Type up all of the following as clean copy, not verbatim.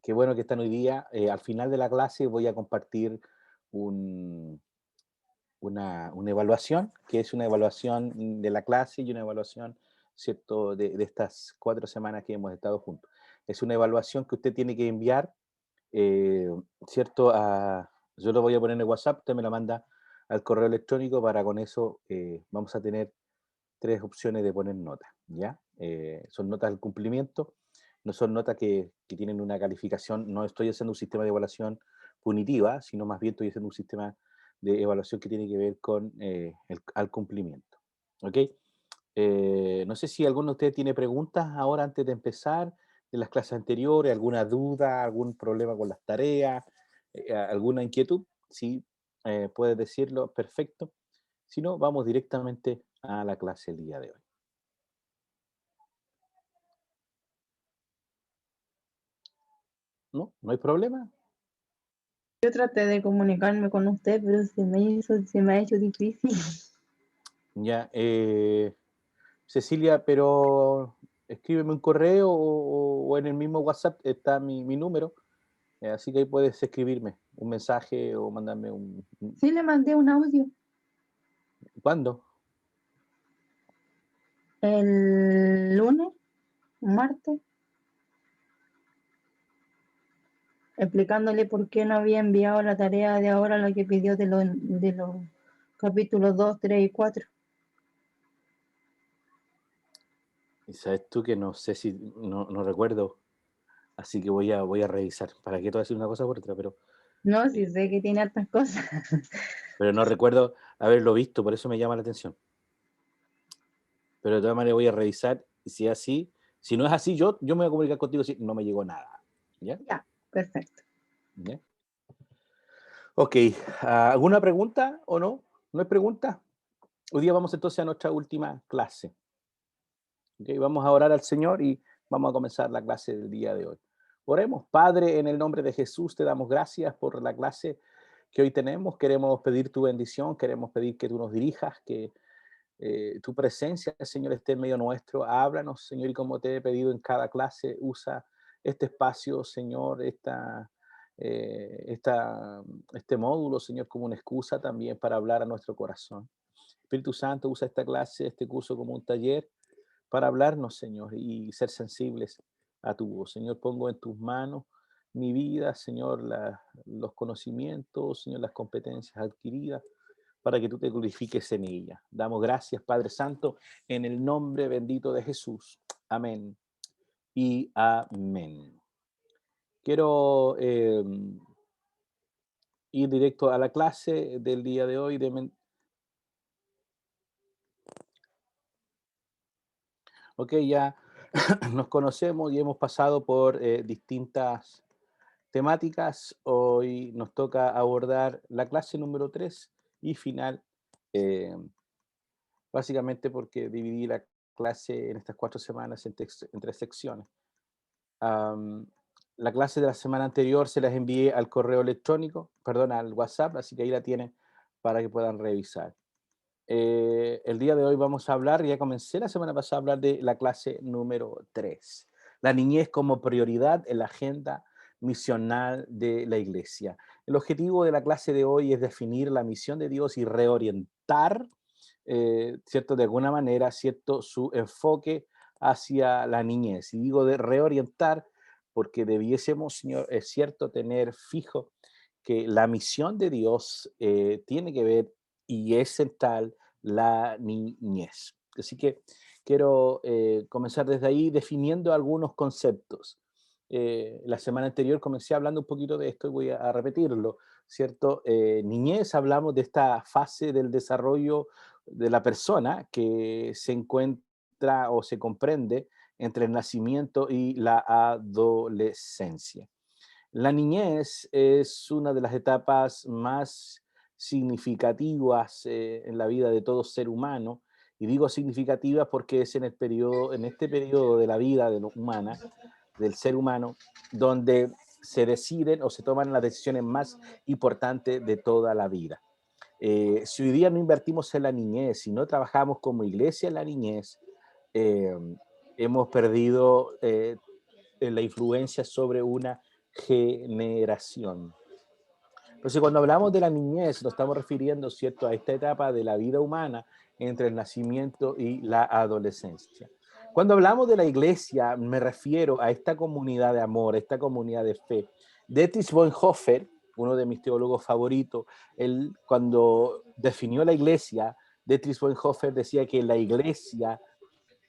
Qué bueno que están hoy día. Al final de la clase voy a compartir un- una evaluación, que es una evaluación de la clase y una evaluación, ¿cierto?, de estas 4 semanas que hemos estado juntos. Es una evaluación que usted tiene que enviar, eh, ¿cierto? Yo lo voy a poner en el WhatsApp, usted me la manda al correo electrónico para con eso vamos a tener 3 opciones de poner notas, ¿ya? Son notas del cumplimiento, no son notas que tienen una calificación, no estoy haciendo un sistema de evaluación punitiva, sino más bien estoy haciendo un sistema de evaluación que tiene que ver con al cumplimiento, ¿ok? No sé si alguno de ustedes tiene preguntas ahora antes de empezar de las clases anteriores, alguna duda, algún problema con las tareas, alguna inquietud, si puedes decirlo, perfecto. Si no, vamos directamente a la clase el día de hoy. ¿No? ¿No hay problema? Yo traté de comunicarme con usted, pero se me ha hecho difícil. Ya, Cecilia, pero escríbeme un correo o en el mismo WhatsApp está mi número, así que ahí puedes escribirme un mensaje o mandarme Sí, le mandé un audio ¿Cuándo? el lunes, martes, explicándole por qué no había enviado la tarea de ahora, la que pidió de los capítulos 2, 3 y 4. Y sabes tú que no sé si, no recuerdo, así que voy a revisar. ¿Para qué te voy a decir una cosa por otra? No, Eh, sí sé que tiene hartas cosas. pero no recuerdo haberlo visto, por eso me llama la atención. Pero de todas maneras voy a revisar, y si es así, si no es así, yo me voy a comunicar contigo si no me llegó nada. ¿Ya? Ya, perfecto. ¿Ya? Ok, ¿alguna pregunta o no? ¿No hay pregunta? Hoy día vamos entonces a nuestra última clase. ¿Ok? Vamos a orar al Señor y vamos a comenzar la clase del día de hoy. Oremos, Padre, en el nombre de Jesús, te damos gracias por la clase que hoy tenemos. Queremos pedir tu bendición, queremos pedir que tú nos dirijas, que tu presencia, Señor, esté en medio nuestro. Háblanos, Señor, y como te he pedido en cada clase, usa este espacio, Señor, este módulo, Señor, como una excusa también para hablar a nuestro corazón. Espíritu Santo, usa esta clase, este curso como un taller para hablarnos, Señor, y ser sensibles a tu voz. Señor, pongo en tus manos mi vida, Señor, los conocimientos, Señor, las competencias adquiridas para que tú te glorifiques en ella. Damos gracias, Padre Santo, en el nombre bendito de Jesús. Amén y amén. Quiero ir directo a la clase del día de hoy. Ok, ya nos conocemos y hemos pasado por distintas temáticas. Hoy nos toca abordar la clase número 3 y final, eh, básicamente porque dividí la clase en estas 4 semanas en 3 secciones. Am, la clase de la semana anterior se las envié al correo electrónico, perdón, al WhatsApp, así que ahí la tienen para que puedan revisar. El día de hoy vamos a hablar, ya comencé la semana pasada a hablar de la clase número 3, la niñez como prioridad en la agenda misional de la iglesia. El objetivo de la clase de hoy es definir la misión de Dios y reorientar, ¿cierto? De alguna manera, ¿cierto? Su enfoque hacia la niñez. Y digo de reorientar porque debiésemos, Señor, es cierto, tener fijo que la misión de Dios tiene que ver y es central la niñez. Así que quiero comenzar desde ahí definiendo algunos conceptos. La semana anterior comencé hablando un poquito de esto y voy a repetirlo, ¿cierto? Niñez, hablamos de esta fase del desarrollo de la persona que se encuentra o se comprende entre el nacimiento y la adolescencia. La niñez es una de las etapas más significativas en la vida de todo ser humano, y digo significativas porque es en este periodo de la vida de humana, del ser humano, donde se deciden o se toman las decisiones más importantes de toda la vida. Si hoy día no invertimos en la niñez, si no trabajamos como iglesia en la niñez, eh, hemos perdido la influencia sobre una generación. Entonces, cuando hablamos de la niñez, nos estamos refiriendo, ¿cierto?, a esta etapa de la vida humana entre el nacimiento y la adolescencia. Cuando hablamos de la iglesia, me refiero a esta comunidad de amor, esta comunidad de fe. Dietrich Bonhoeffer, uno de mis teólogos favoritos, él cuando definió la iglesia, Dietrich Bonhoeffer decía que la iglesia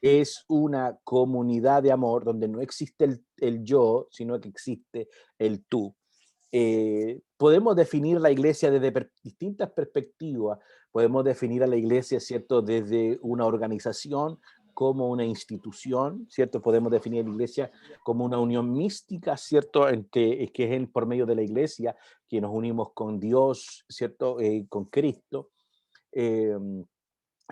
es una comunidad de amor donde no existe el yo, sino que existe el tú. Podemos definir la iglesia desde distintas perspectivas. Podemos definir a la iglesia, ¿cierto?, desde una organización como una institución, ¿cierto? Podemos definir a la iglesia como una unión mística, ¿cierto?, que es por medio de la iglesia que nos unimos con Dios, ¿cierto?, con Cristo. Eh,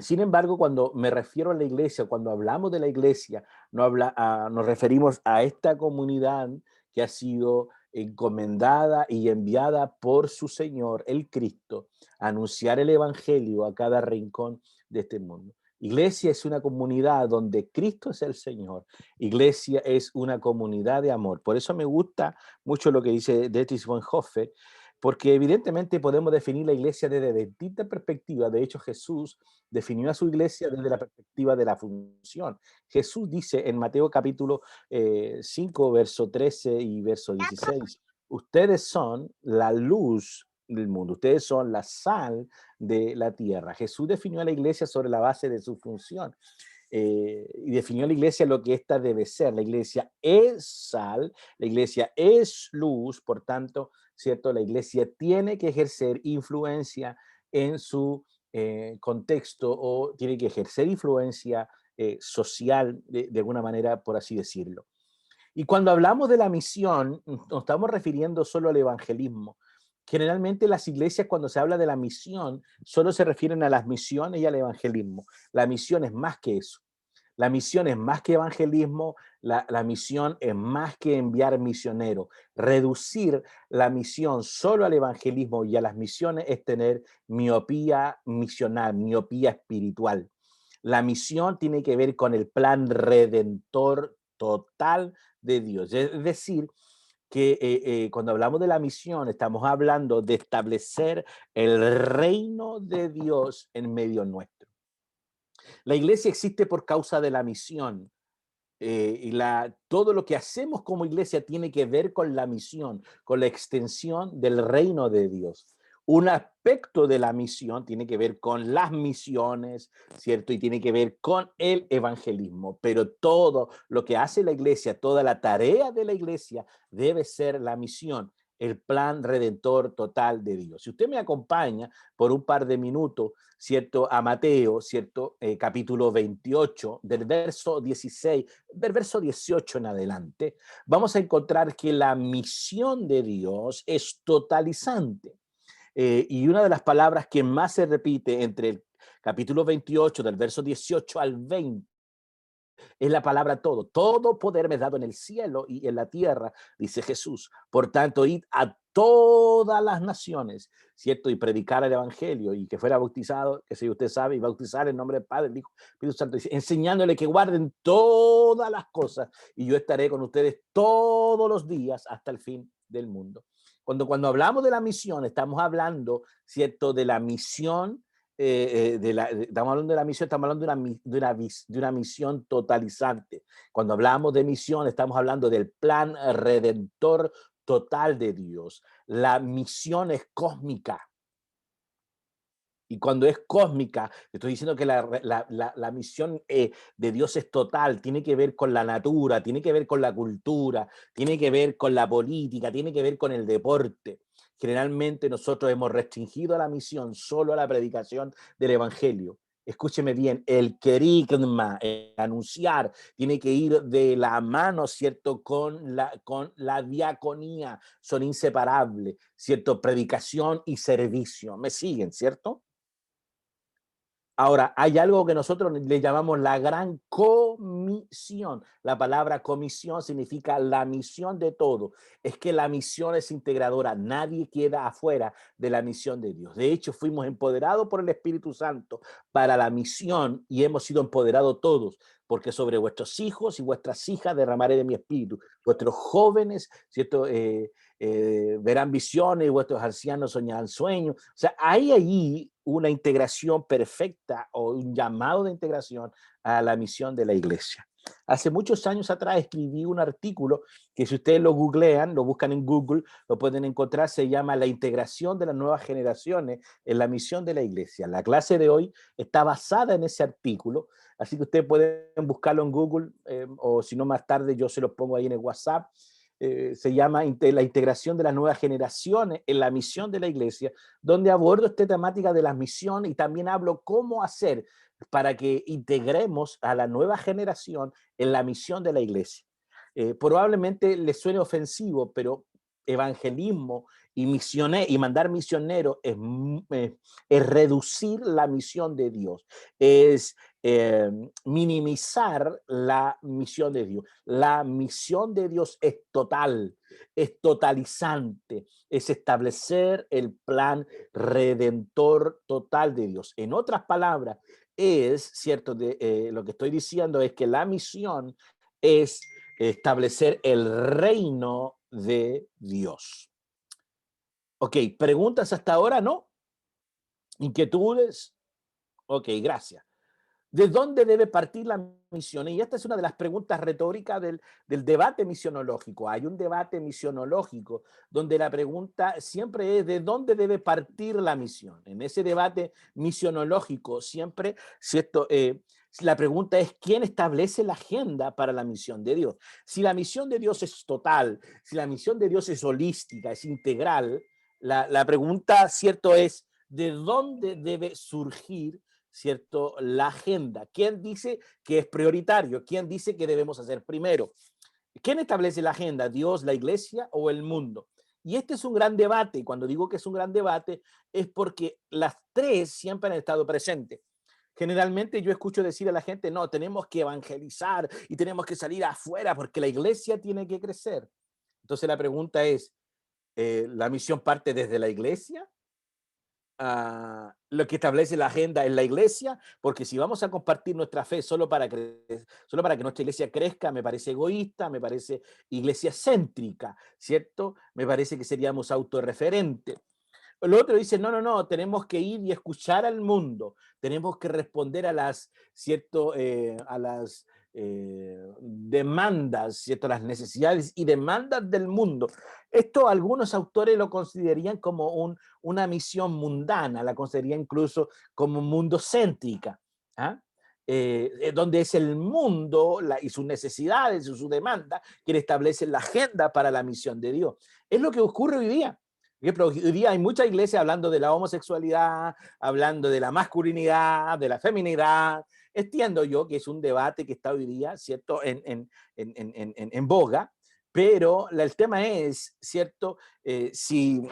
Sin embargo, cuando me refiero a la iglesia, cuando hablamos de la iglesia, nos referimos a esta comunidad que ha sido encomendada y enviada por su Señor, el Cristo, a anunciar el Evangelio a cada rincón de este mundo. Iglesia es una comunidad donde Cristo es el Señor. Iglesia es una comunidad de amor. Por eso me gusta mucho lo que dice Dietrich Bonhoeffer, porque evidentemente podemos definir la iglesia desde distintas perspectivas. De hecho, Jesús definió a su iglesia desde la perspectiva de la función. Jesús dice en Mateo capítulo 5, verso 13 y verso 16, ustedes son la luz del mundo, ustedes son la sal de la tierra. Jesús definió a la iglesia sobre la base de su función. Y definió a la iglesia lo que ésta debe ser. La iglesia es sal, la iglesia es luz, por tanto, ¿cierto? La iglesia tiene que ejercer influencia en su contexto o tiene que ejercer influencia social de alguna manera, por así decirlo. Y cuando hablamos de la misión, no estamos refiriendo solo al evangelismo. Generalmente las iglesias, cuando se habla de la misión, solo se refieren a las misiones y al evangelismo. La misión es más que eso. La misión es más que evangelismo, la misión es más que enviar misioneros. Reducir la misión solo al evangelismo y a las misiones es tener miopía misional, miopía espiritual. La misión tiene que ver con el plan redentor total de Dios. Es decir, que cuando hablamos de la misión, estamos hablando de establecer el reino de Dios en medio nuestro. La iglesia existe por causa de la misión. Todo lo que hacemos como iglesia tiene que ver con la misión, con la extensión del reino de Dios. Un aspecto de la misión tiene que ver con las misiones, ¿cierto? Y tiene que ver con el evangelismo, pero todo lo que hace la iglesia, toda la tarea de la iglesia debe ser la misión, el plan redentor total de Dios. Si usted me acompaña por un par de minutos, ¿cierto? A Mateo, ¿cierto? Capítulo 28, del verso 16, del verso 18 en adelante, vamos a encontrar que la misión de Dios es totalizante. Y una de las palabras que más se repite entre el capítulo 28, del verso 18 al 20, es la palabra todo. Todo poder me es dado en el cielo y en la tierra, dice Jesús. Por tanto, id a todas las naciones, ¿cierto? Y predicar el evangelio y que fuera bautizado, que si usted sabe, y bautizar en nombre del Padre, del Hijo, Espíritu Santo, enseñándole que guarden todas las cosas y yo estaré con ustedes todos los días hasta el fin del mundo. Cuando hablamos de la misión, estamos hablando, ¿cierto? De la misión estamos hablando de la misión, estamos hablando de una misión totalizante. Cuando hablamos de misión, estamos hablando del plan redentor total de Dios. La misión es cósmica. Y cuando es cósmica, estoy diciendo que la misión de Dios es total, tiene que ver con la natura, tiene que ver con la cultura, tiene que ver con la política, tiene que ver con el deporte. Generalmente nosotros hemos restringido la misión solo a la predicación del evangelio. Escúcheme bien, el querigma, anunciar, tiene que ir de la mano, ¿cierto? Con la diaconía, son inseparables, ¿cierto? Predicación y servicio. ¿Me siguen, cierto? Ahora, hay algo que nosotros le llamamos la gran comisión. La palabra comisión significa la misión de todo. Es que la misión es integradora. Nadie queda afuera de la misión de Dios. De hecho, fuimos empoderados por el Espíritu Santo para la misión y hemos sido empoderados todos. porque sobre vuestros hijos y vuestras hijas derramaré de mi espíritu. Vuestros jóvenes, ¿cierto? Verán visiones y vuestros ancianos soñarán sueños. O sea, hay allí una integración perfecta o un llamado de integración a la misión de la iglesia. Hace muchos años atrás escribí un artículo que si ustedes lo googlean, lo buscan en Google, lo pueden encontrar, se llama La integración de las nuevas generaciones en la misión de la iglesia. La clase de hoy está basada en ese artículo, así que ustedes pueden buscarlo en Google o si no más tarde yo se los pongo ahí en el WhatsApp. Se llama La integración de las nuevas generaciones en la misión de la iglesia, donde abordo esta temática de las misiones y también hablo cómo hacer para que integremos a la nueva generación en la misión de la iglesia. Probablemente les suene ofensivo, pero evangelismo y y mandar misioneros es reducir la misión de Dios, es minimizar la misión de Dios. La misión de Dios es total, es totalizante, es establecer el plan redentor total de Dios. En otras palabras, es cierto, lo que estoy diciendo es que la misión es establecer el reino de Dios. Ok, ¿preguntas hasta ahora? ¿No? ¿Inquietudes? Ok, gracias. ¿De dónde debe partir la misión? Y esta es una de las preguntas retóricas del debate misionológico. Hay un debate misionológico donde la pregunta siempre es ¿de dónde debe partir la misión? En ese debate misionológico siempre, ¿cierto? La pregunta es ¿quién establece la agenda para la misión de Dios? Si la misión de Dios es total, si la misión de Dios es holística, es integral, la pregunta, ¿cierto? Es ¿de dónde debe surgir, cierto, la agenda? ¿Quién dice que es prioritario? ¿Quién dice que debemos hacer primero? ¿Quién establece la agenda? ¿Dios, la iglesia o el mundo? Y este es un gran debate. Y cuando digo que es un gran debate es porque las tres siempre han estado presentes. Generalmente yo escucho decir a la gente, no, tenemos que evangelizar y tenemos que salir afuera porque la iglesia tiene que crecer. Entonces la pregunta es, ¿la misión parte desde la iglesia? Lo que establece la agenda en la iglesia, porque si vamos a compartir nuestra fe solo para que nuestra iglesia crezca, me parece egoísta, me parece iglesia céntrica, ¿cierto? Me parece que seríamos autorreferentes. El otro dice, no, no, no, tenemos que ir y escuchar al mundo, tenemos que responder a las, ¿cierto? A las demandas, ¿cierto? Las necesidades y demandas del mundo. Esto algunos autores lo considerarían como una misión mundana, la considerarían incluso como mundocéntrica, ¿ah? Donde es el mundo y sus necesidades y sus demandas quien establecen la agenda para la misión de Dios. Es lo que ocurre hoy día. Hoy día hay mucha iglesia hablando de la homosexualidad, hablando de la masculinidad, de la feminidad. Entiendo yo que es un debate que está hoy día, ¿cierto?, en boga, pero el tema es, ¿cierto?, si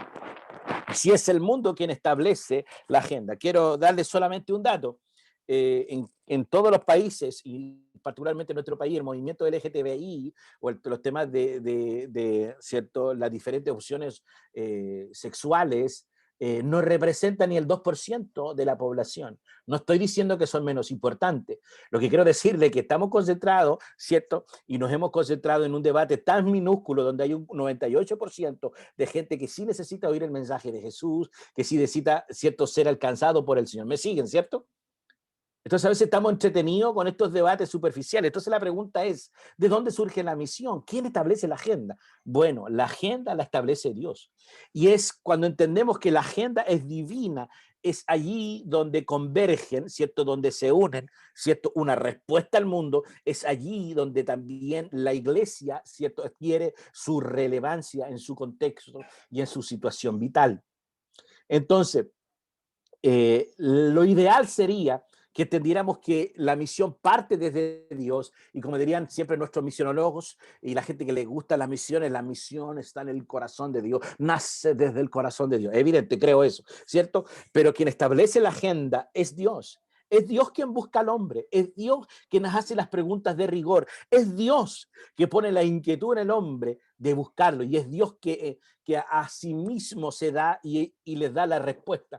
es el mundo quien establece la agenda. Quiero darles solamente un dato. En todos los países, y particularmente en nuestro país, el movimiento LGTBI o los temas ¿cierto? Las diferentes opciones sexuales no representan ni el 2% de la población. No estoy diciendo que son menos importantes. Lo que quiero decirle es que estamos concentrados, ¿cierto? Y nos hemos concentrado en un debate tan minúsculo donde hay un 98% de gente que sí necesita oír el mensaje de Jesús, que sí necesita, ¿cierto?, ser alcanzado por el Señor. ¿Me siguen, cierto? Entonces a veces estamos entretenidos con estos debates superficiales. Entonces la pregunta es, ¿de dónde surge la misión? ¿Quién establece la agenda? Bueno, la agenda la establece Dios. Y es cuando entendemos que la agenda es divina, es allí donde convergen, ¿cierto? Donde se unen, ¿cierto? Una respuesta al mundo, es allí donde también la iglesia, ¿cierto?, adquiere su relevancia en su contexto y en su situación vital. Entonces, lo ideal sería que entendiéramos que la misión parte desde Dios y como dirían siempre nuestros misionólogos y la gente que le gusta las misiones, la misión está en el corazón de Dios, nace desde el corazón de Dios. Evidente, creo eso, ¿cierto? Pero quien establece la agenda es Dios. Es Dios quien busca al hombre, es Dios quien nos hace las preguntas de rigor, es Dios que pone la inquietud en el hombre de buscarlo y es Dios que a sí mismo se da y les da la respuesta.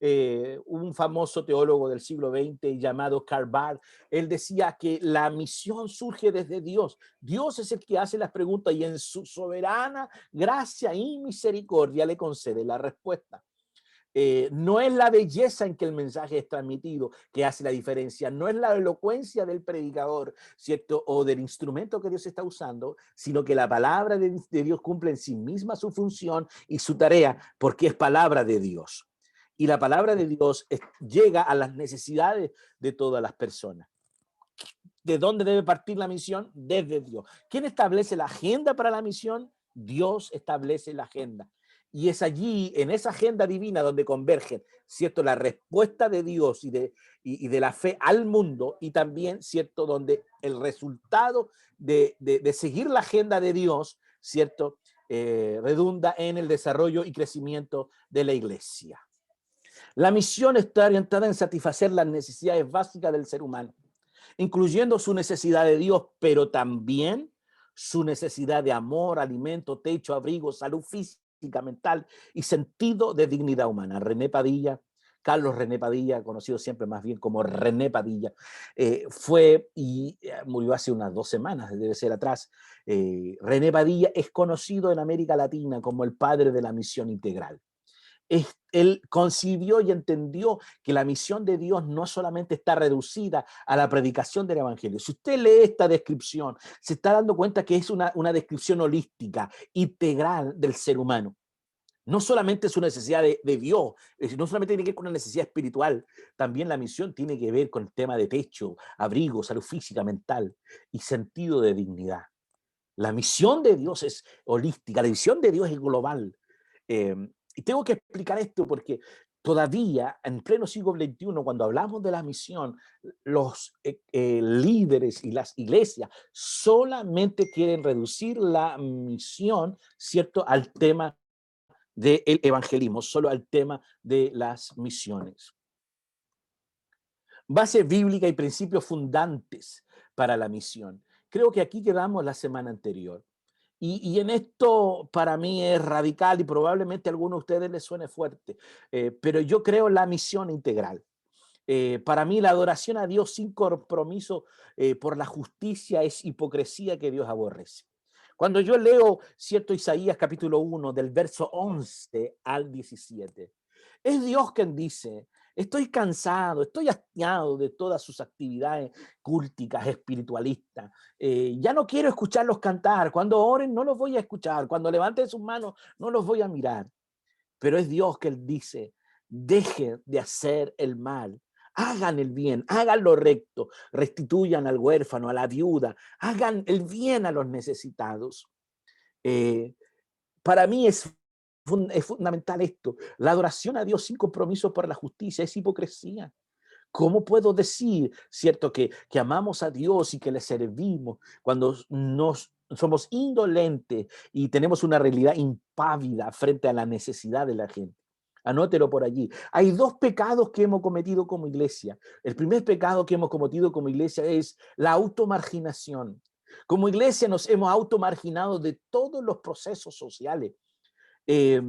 un famoso teólogo del siglo XX llamado Karl Barth, él decía que la misión surge desde Dios. Dios es el que hace las preguntas y en su soberana gracia y misericordia le concede la respuesta. No es la belleza en que el mensaje es transmitido que hace la diferencia, no es la elocuencia del predicador, ¿cierto? O del instrumento que Dios está usando, sino que la palabra de Dios cumple en sí misma su función y su tarea, porque es palabra de Dios. Y la palabra de Dios llega a las necesidades de todas las personas. ¿De dónde debe partir la misión? Desde Dios. ¿Quién establece la agenda para la misión? Dios establece la agenda. Y es allí, en esa agenda divina, donde convergen, ¿cierto?, la respuesta de Dios y de la fe al mundo, y también, ¿cierto?, donde el resultado de seguir la agenda de Dios, ¿cierto?, redunda en el desarrollo y crecimiento de la iglesia. La misión está orientada en satisfacer las necesidades básicas del ser humano, incluyendo su necesidad de Dios, pero también su necesidad de amor, alimento, techo, abrigo, salud física, mental y sentido de dignidad humana. René Padilla, Carlos René Padilla, conocido siempre más bien como René Padilla, fue y murió hace unas 2 semanas, debe ser atrás. René Padilla es conocido en América Latina como el padre de la misión integral. Él concibió y entendió que la misión de Dios no solamente está reducida a la predicación del evangelio. Si usted lee esta descripción, se está dando cuenta que es una descripción holística, integral del ser humano. No solamente su necesidad de Dios, no solamente tiene que ver con una necesidad espiritual, también la misión tiene que ver con el tema de techo, abrigo, salud física, mental y sentido de dignidad. La misión de Dios es holística, la misión de Dios es global. Y tengo que explicar esto porque todavía en pleno siglo XXI, cuando hablamos de la misión, los líderes y las iglesias solamente quieren reducir la misión, ¿cierto?, al tema del evangelismo, solo al tema de las misiones. Base bíblica y principios fundantes para la misión. Creo que aquí quedamos la semana anterior. Y en esto para mí es radical y probablemente a algunos de ustedes les suene fuerte, pero yo creo en la misión integral. Para mí la adoración a Dios sin compromiso por la justicia es hipocresía que Dios aborrece. Cuando yo leo, cierto, Isaías capítulo 1 del verso 11 al 17, es Dios quien dice: estoy cansado, estoy hastiado de todas sus actividades cúlticas, espiritualistas. Ya no quiero escucharlos cantar. Cuando oren no los voy a escuchar. Cuando levanten sus manos no los voy a mirar. Pero es Dios que él dice: dejen de hacer el mal. Hagan el bien, hagan lo recto, restituyan al huérfano, a la viuda, hagan el bien a los necesitados. Para mí es fundamental esto. La adoración a Dios sin compromiso por la justicia es hipocresía. ¿Cómo puedo decir, cierto, que amamos a Dios y que le servimos cuando somos indolentes y tenemos una realidad impávida frente a la necesidad de la gente? Anótelo por allí. Hay 2 pecados que hemos cometido como iglesia. El primer pecado que hemos cometido como iglesia es la automarginación. Como iglesia nos hemos automarginado de todos los procesos sociales. Eh,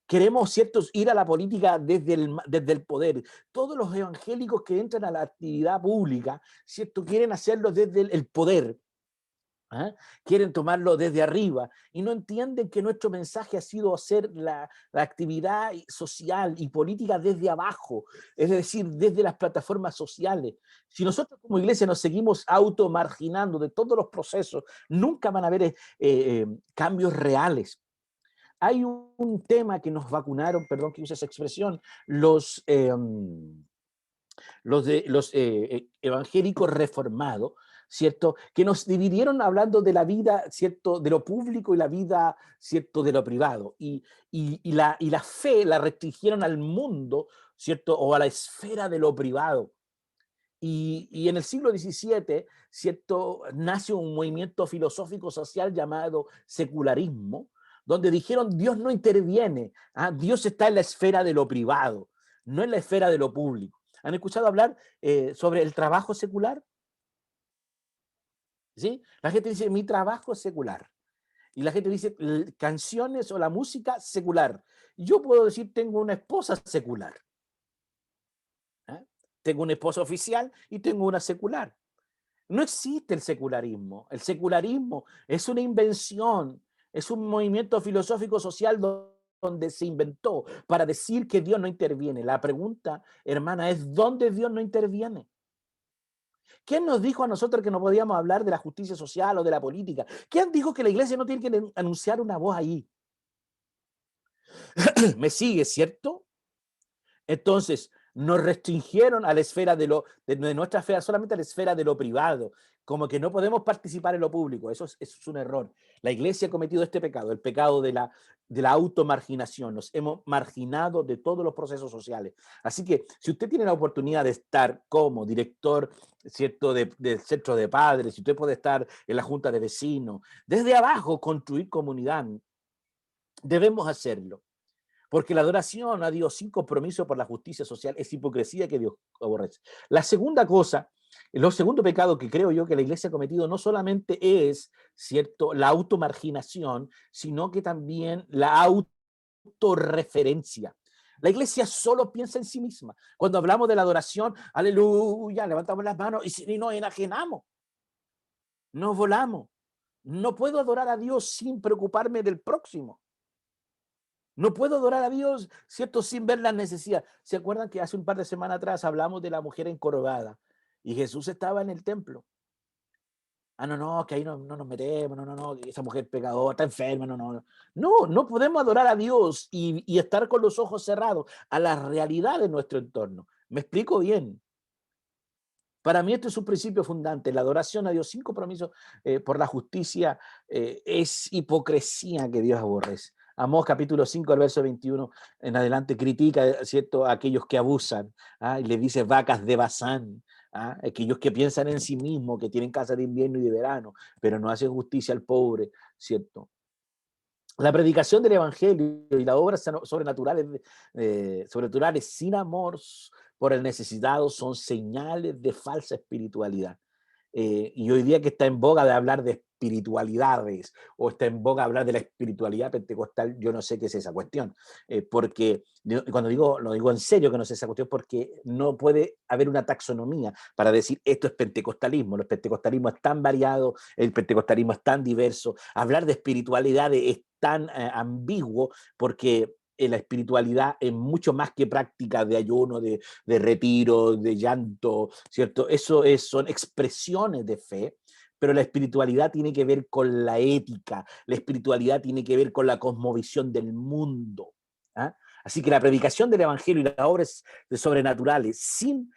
Queremos, ¿cierto?, ir a la política desde el poder. Todos los evangélicos que entran a la actividad pública, ¿cierto?, quieren hacerlo desde el poder. ¿Ah? Quieren tomarlo desde arriba y no entienden que nuestro mensaje ha sido hacer la actividad social y política desde abajo, es decir, desde las plataformas sociales. Si nosotros como iglesia nos seguimos automarginando de todos los procesos, nunca van a haber cambios reales. Hay un tema que nos vacunaron, perdón que use esa expresión, los evangélicos reformados, ¿cierto? Que nos dividieron hablando de la vida, ¿cierto?, de lo público y la vida, ¿cierto?, de lo privado. Y la fe la restringieron al mundo, ¿cierto?, o a la esfera de lo privado. Y en el siglo XVII, ¿cierto?, nace un movimiento filosófico social llamado secularismo, donde dijeron: Dios no interviene, Dios está en la esfera de lo privado, no en la esfera de lo público. ¿Han escuchado hablar sobre el trabajo secular? ¿Sí? La gente dice: mi trabajo es secular. Y la gente dice: canciones o la música secular. Yo puedo decir: tengo una esposa secular. Tengo una esposa oficial y tengo una secular. No existe el secularismo. El secularismo es una invención, es un movimiento filosófico social donde se inventó para decir que Dios no interviene. La pregunta, hermana, es ¿dónde Dios no interviene? ¿Quién nos dijo a nosotros que no podíamos hablar de la justicia social o de la política? ¿Quién dijo que la iglesia no tiene que anunciar una voz ahí? ¿Me sigue, cierto? Entonces, nos restringieron a la esfera de nuestra fe, solamente a la esfera de lo privado, como que no podemos participar en lo público. Eso es un error. La iglesia ha cometido este pecado, el pecado de la automarginación. Nos hemos marginado de todos los procesos sociales. Así que, si usted tiene la oportunidad de estar como director, ¿cierto?, del centro de padres, si usted puede estar en la junta de vecinos, desde abajo construir comunidad, debemos hacerlo. Porque la adoración a Dios sin compromiso por la justicia social es hipocresía que Dios aborrece. La segunda cosa, el segundo pecado que creo yo que la iglesia ha cometido no solamente es, ¿cierto?, la automarginación, sino que también la autorreferencia. La iglesia solo piensa en sí misma. Cuando hablamos de la adoración, aleluya, levantamos las manos y nos enajenamos, nos volamos. No puedo adorar a Dios sin preocuparme del próximo. No puedo adorar a Dios, ¿cierto?, sin ver las necesidades. ¿Se acuerdan que hace un par de semanas atrás hablamos de la mujer encorvada y Jesús estaba en el templo? Ah, no, no, que ahí no nos metemos, no, que esa mujer pecadora está enferma, no. No podemos adorar a Dios y estar con los ojos cerrados a la realidad de nuestro entorno. ¿Me explico bien? Para mí esto es un principio fundante. La adoración a Dios sin compromiso por la justicia es hipocresía que Dios aborrece. Amós capítulo 5, el verso 21 en adelante critica, ¿cierto?, a aquellos que abusan, y le dice vacas de Bazán, aquellos que piensan en sí mismos, que tienen casa de invierno y de verano, pero no hacen justicia al pobre, ¿cierto? La predicación del evangelio y las obras sobrenaturales sin amor por el necesitado son señales de falsa espiritualidad. Y hoy día que está en boga de hablar de espiritualidades o está en boga de hablar de la espiritualidad pentecostal, yo no sé qué es esa cuestión, porque cuando lo digo en serio que no sé esa cuestión, porque no puede haber una taxonomía para decir esto es pentecostalismo. El pentecostalismo es tan variado, el pentecostalismo es tan diverso, hablar de espiritualidad es tan ambiguo porque la espiritualidad es mucho más que práctica de ayuno, de retiro, de llanto, ¿cierto? Son expresiones de fe, pero la espiritualidad tiene que ver con la ética, la espiritualidad tiene que ver con la cosmovisión del mundo. ¿Ah? Así que la predicación del evangelio y las obras sobrenaturales sin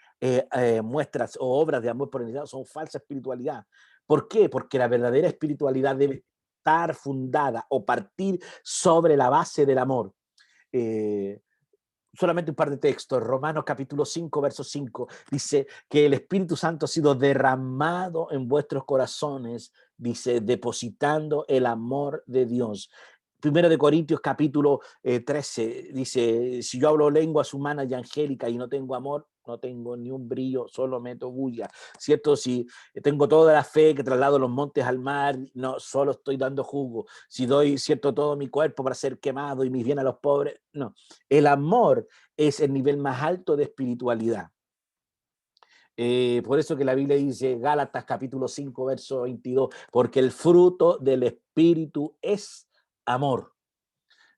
muestras o obras de amor por el Estado son falsa espiritualidad. ¿Por qué? Porque la verdadera espiritualidad debe estar fundada o partir sobre la base del amor. Solamente un par de textos. Romanos capítulo 5, verso 5, dice que el Espíritu Santo ha sido derramado en vuestros corazones, dice, depositando el amor de Dios. Primero de Corintios capítulo 13 dice, si yo hablo lenguas humanas y angélicas y no tengo amor, no tengo ni un brillo, solo meto bulla, ¿cierto? Si tengo toda la fe que traslado los montes al mar, no, solo estoy dando jugo. Si doy, ¿cierto?, todo mi cuerpo para ser quemado y mis bienes a los pobres, no. El amor es el nivel más alto de espiritualidad. Por eso que la Biblia dice, Gálatas capítulo 5, verso 22, porque el fruto del Espíritu es amor.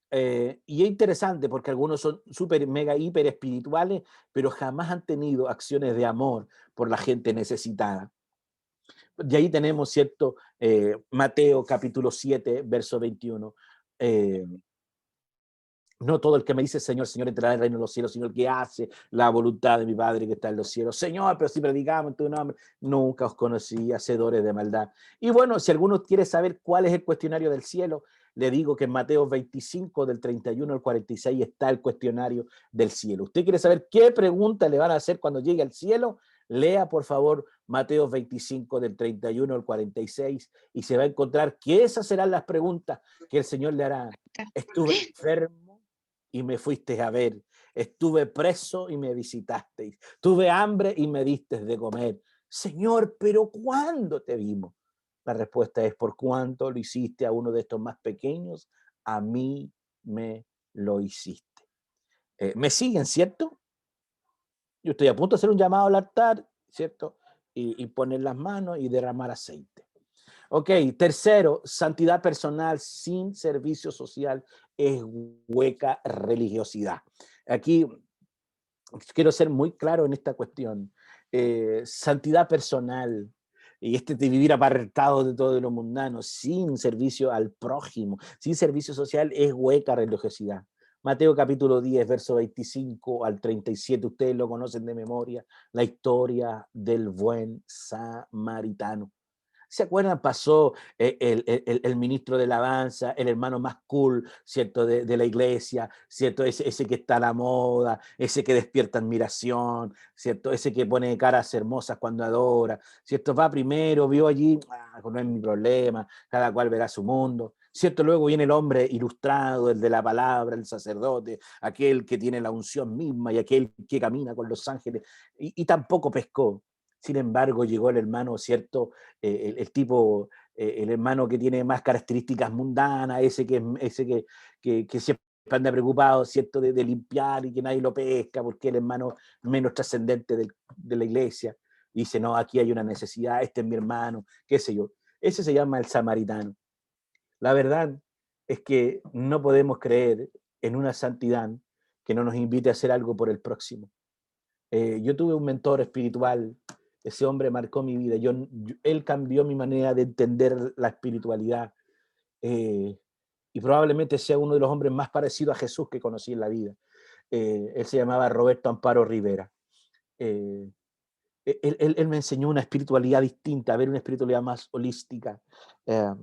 Y es interesante porque algunos son súper, mega, hiper espirituales, pero jamás han tenido acciones de amor por la gente necesitada. Y ahí tenemos, ¿cierto? Mateo capítulo 7, verso 21. No todo el que me dice Señor, Señor, entrará en el reino de los cielos, sino el que hace la voluntad de mi Padre que está en los cielos. Señor, pero si predicamos en tu nombre, nunca os conocí, hacedores de maldad. Y bueno, si alguno quiere saber cuál es el cuestionario del cielo, le digo que en Mateo 25, del 31 al 46, está el cuestionario del cielo. ¿Usted quiere saber qué pregunta le van a hacer cuando llegue al cielo? Lea, por favor, Mateo 25, del 31 al 46, y se va a encontrar que esas serán las preguntas que el Señor le hará. Estuve enfermo y me fuiste a ver. Estuve preso y me visitasteis. Tuve hambre y me diste de comer. Señor, pero ¿cuándo te vimos? La respuesta es, por cuánto lo hiciste a uno de estos más pequeños, a mí me lo hiciste. ¿Me siguen, cierto? Yo estoy a punto de hacer un llamado al altar, ¿cierto? Y poner las manos y derramar aceite. Ok, tercero, santidad personal sin servicio social es hueca religiosidad. Aquí quiero ser muy claro en esta cuestión. Santidad personal y de vivir apartado de todo lo mundano, sin servicio al prójimo, sin servicio social, es hueca religiosidad. Mateo capítulo 10, verso 25 al 37, ustedes lo conocen de memoria, la historia del buen samaritano. ¿Se acuerdan? Pasó el ministro de alabanza, el hermano más cool, ¿cierto? De la iglesia, ¿cierto? Ese que está a la moda, ese que despierta admiración, ¿cierto? Ese que pone caras hermosas cuando adora, ¿cierto? Va primero, vio allí, no es mi problema, cada cual verá su mundo, ¿cierto? Luego viene el hombre ilustrado, el de la palabra, el sacerdote, aquel que tiene la unción misma y aquel que camina con los ángeles, y tampoco pescó. Sin embargo, llegó el hermano, ¿cierto? El tipo, el hermano que tiene más características mundanas, ese que siempre anda preocupado, ¿cierto? De limpiar y que nadie lo pesca, porque es el hermano menos trascendente de la iglesia. Dice, no, aquí hay una necesidad, este es mi hermano, qué sé yo. Ese se llama el samaritano. La verdad es que no podemos creer en una santidad que no nos invite a hacer algo por el próximo. Yo tuve un mentor espiritual, ese hombre marcó mi vida, él cambió mi manera de entender la espiritualidad, y probablemente sea uno de los hombres más parecidos a Jesús que conocí en la vida. Él se llamaba Roberto Amparo Rivera. Eh, él me enseñó una espiritualidad distinta, a ver una espiritualidad más holística. Eh,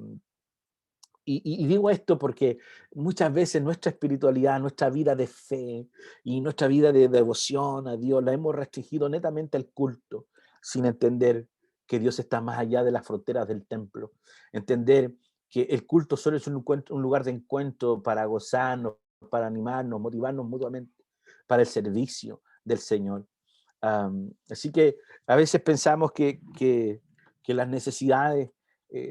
y digo esto porque muchas veces nuestra espiritualidad, nuestra vida de fe y nuestra vida de devoción a Dios la hemos restringido netamente al culto, sin entender que Dios está más allá de las fronteras del templo. Entender que el culto solo es un lugar de encuentro para gozarnos, para animarnos, motivarnos mutuamente, para el servicio del Señor. Así que a veces pensamos que las necesidades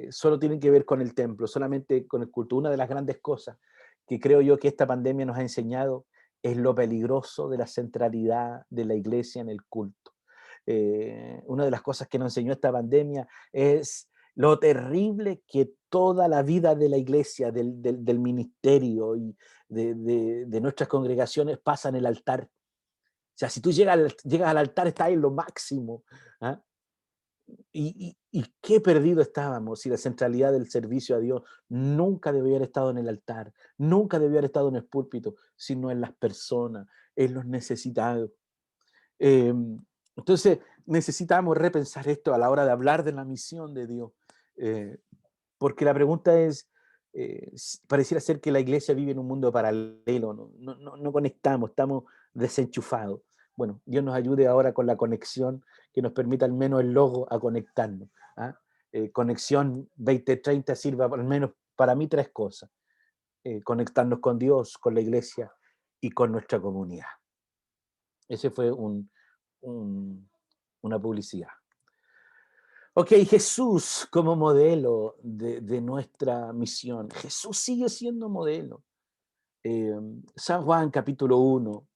solo tienen que ver con el templo, solamente con el culto. Una de las grandes cosas que creo yo que esta pandemia nos ha enseñado es lo peligroso de la centralidad de la iglesia en el culto. Una de las cosas que nos enseñó esta pandemia es lo terrible que toda la vida de la iglesia, del ministerio y de nuestras congregaciones pasa en el altar. O sea, si tú llegas al altar, estás en lo máximo. ¿Ah? Y qué perdido estábamos si la centralidad del servicio a Dios nunca debió haber estado en el altar, nunca debió haber estado en el púlpito, sino en las personas, en los necesitados. Eh, entonces, necesitamos repensar esto a la hora de hablar de la misión de Dios. Eh, Porque la pregunta es, pareciera ser que la iglesia vive en un mundo paralelo, no conectamos, estamos desenchufados. Bueno, Dios nos ayude ahora con la conexión que nos permita al menos el logo a conectarnos. ¿Ah? Conexión 2030 sirva al menos para mí tres cosas. Conectarnos con Dios, con la iglesia y con nuestra comunidad. Ese fue una publicidad. Ok, Jesús como modelo de nuestra misión. Jesús sigue siendo modelo. San Juan capítulo 1,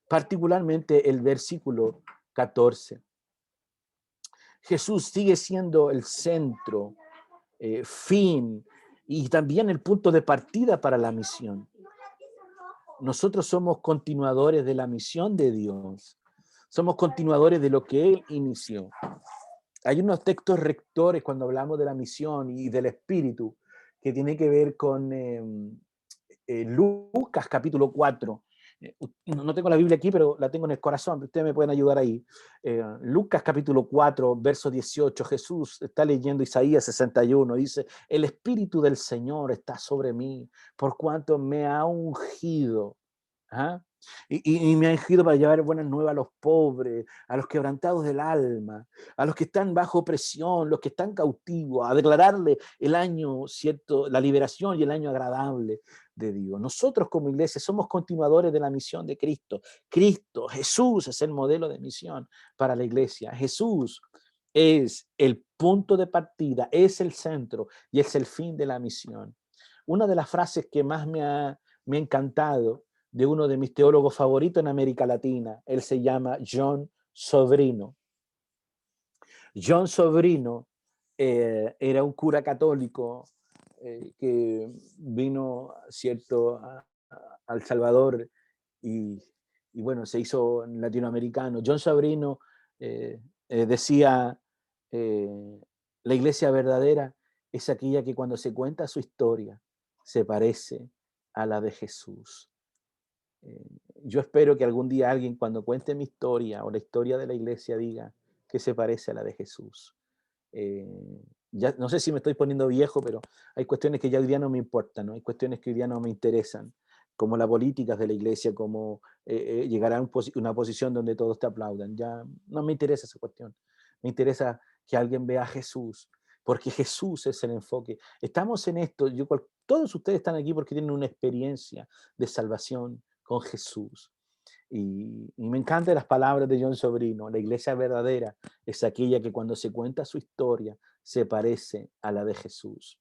particularmente el versículo 14. Jesús sigue siendo el centro, fin y también el punto de partida para la misión. Nosotros somos continuadores de la misión de Dios. Somos continuadores de lo que Él inició. Hay unos textos rectores cuando hablamos de la misión y del espíritu que tiene que ver con Lucas capítulo 4. No tengo la Biblia aquí, pero la tengo en el corazón. Ustedes me pueden ayudar ahí. Lucas capítulo 4, verso 18. Jesús está leyendo Isaías 61. Dice, el espíritu del Señor está sobre mí, por cuanto me ha ungido. ¿Ah? Y me ha ungido para llevar buenas nuevas a los pobres, a los quebrantados del alma, a los que están bajo opresión, los que están cautivos, a declararle el año, ¿cierto? La liberación y el año agradable de Dios. Nosotros como iglesia somos continuadores de la misión de Cristo. Cristo, Jesús es el modelo de misión para la iglesia. Jesús es el punto de partida, es el centro y es el fin de la misión. Una de las frases que más me ha encantado de uno de mis teólogos favoritos en América Latina. Él se llama John Sobrino. John Sobrino era un cura católico que vino, ¿cierto?, a El Salvador y, bueno, se hizo latinoamericano. John Sobrino decía, la iglesia verdadera es aquella que cuando se cuenta su historia se parece a la de Jesús. Yo espero que algún día alguien cuando cuente mi historia o la historia de la iglesia diga que se parece a la de Jesús. Ya no sé si me estoy poniendo viejo, pero hay cuestiones que ya hoy día no me importan, ¿no? Hay cuestiones que hoy día no me interesan, como la política de la iglesia, como llegar a una posición donde todos te aplaudan. Ya no me interesa esa cuestión. Me interesa que alguien vea a Jesús, porque Jesús es el enfoque. Estamos en esto, todos ustedes están aquí porque tienen una experiencia de salvación con Jesús. Y me encantan las palabras de John Sobrino. La iglesia verdadera es aquella que cuando se cuenta su historia se parece a la de Jesús.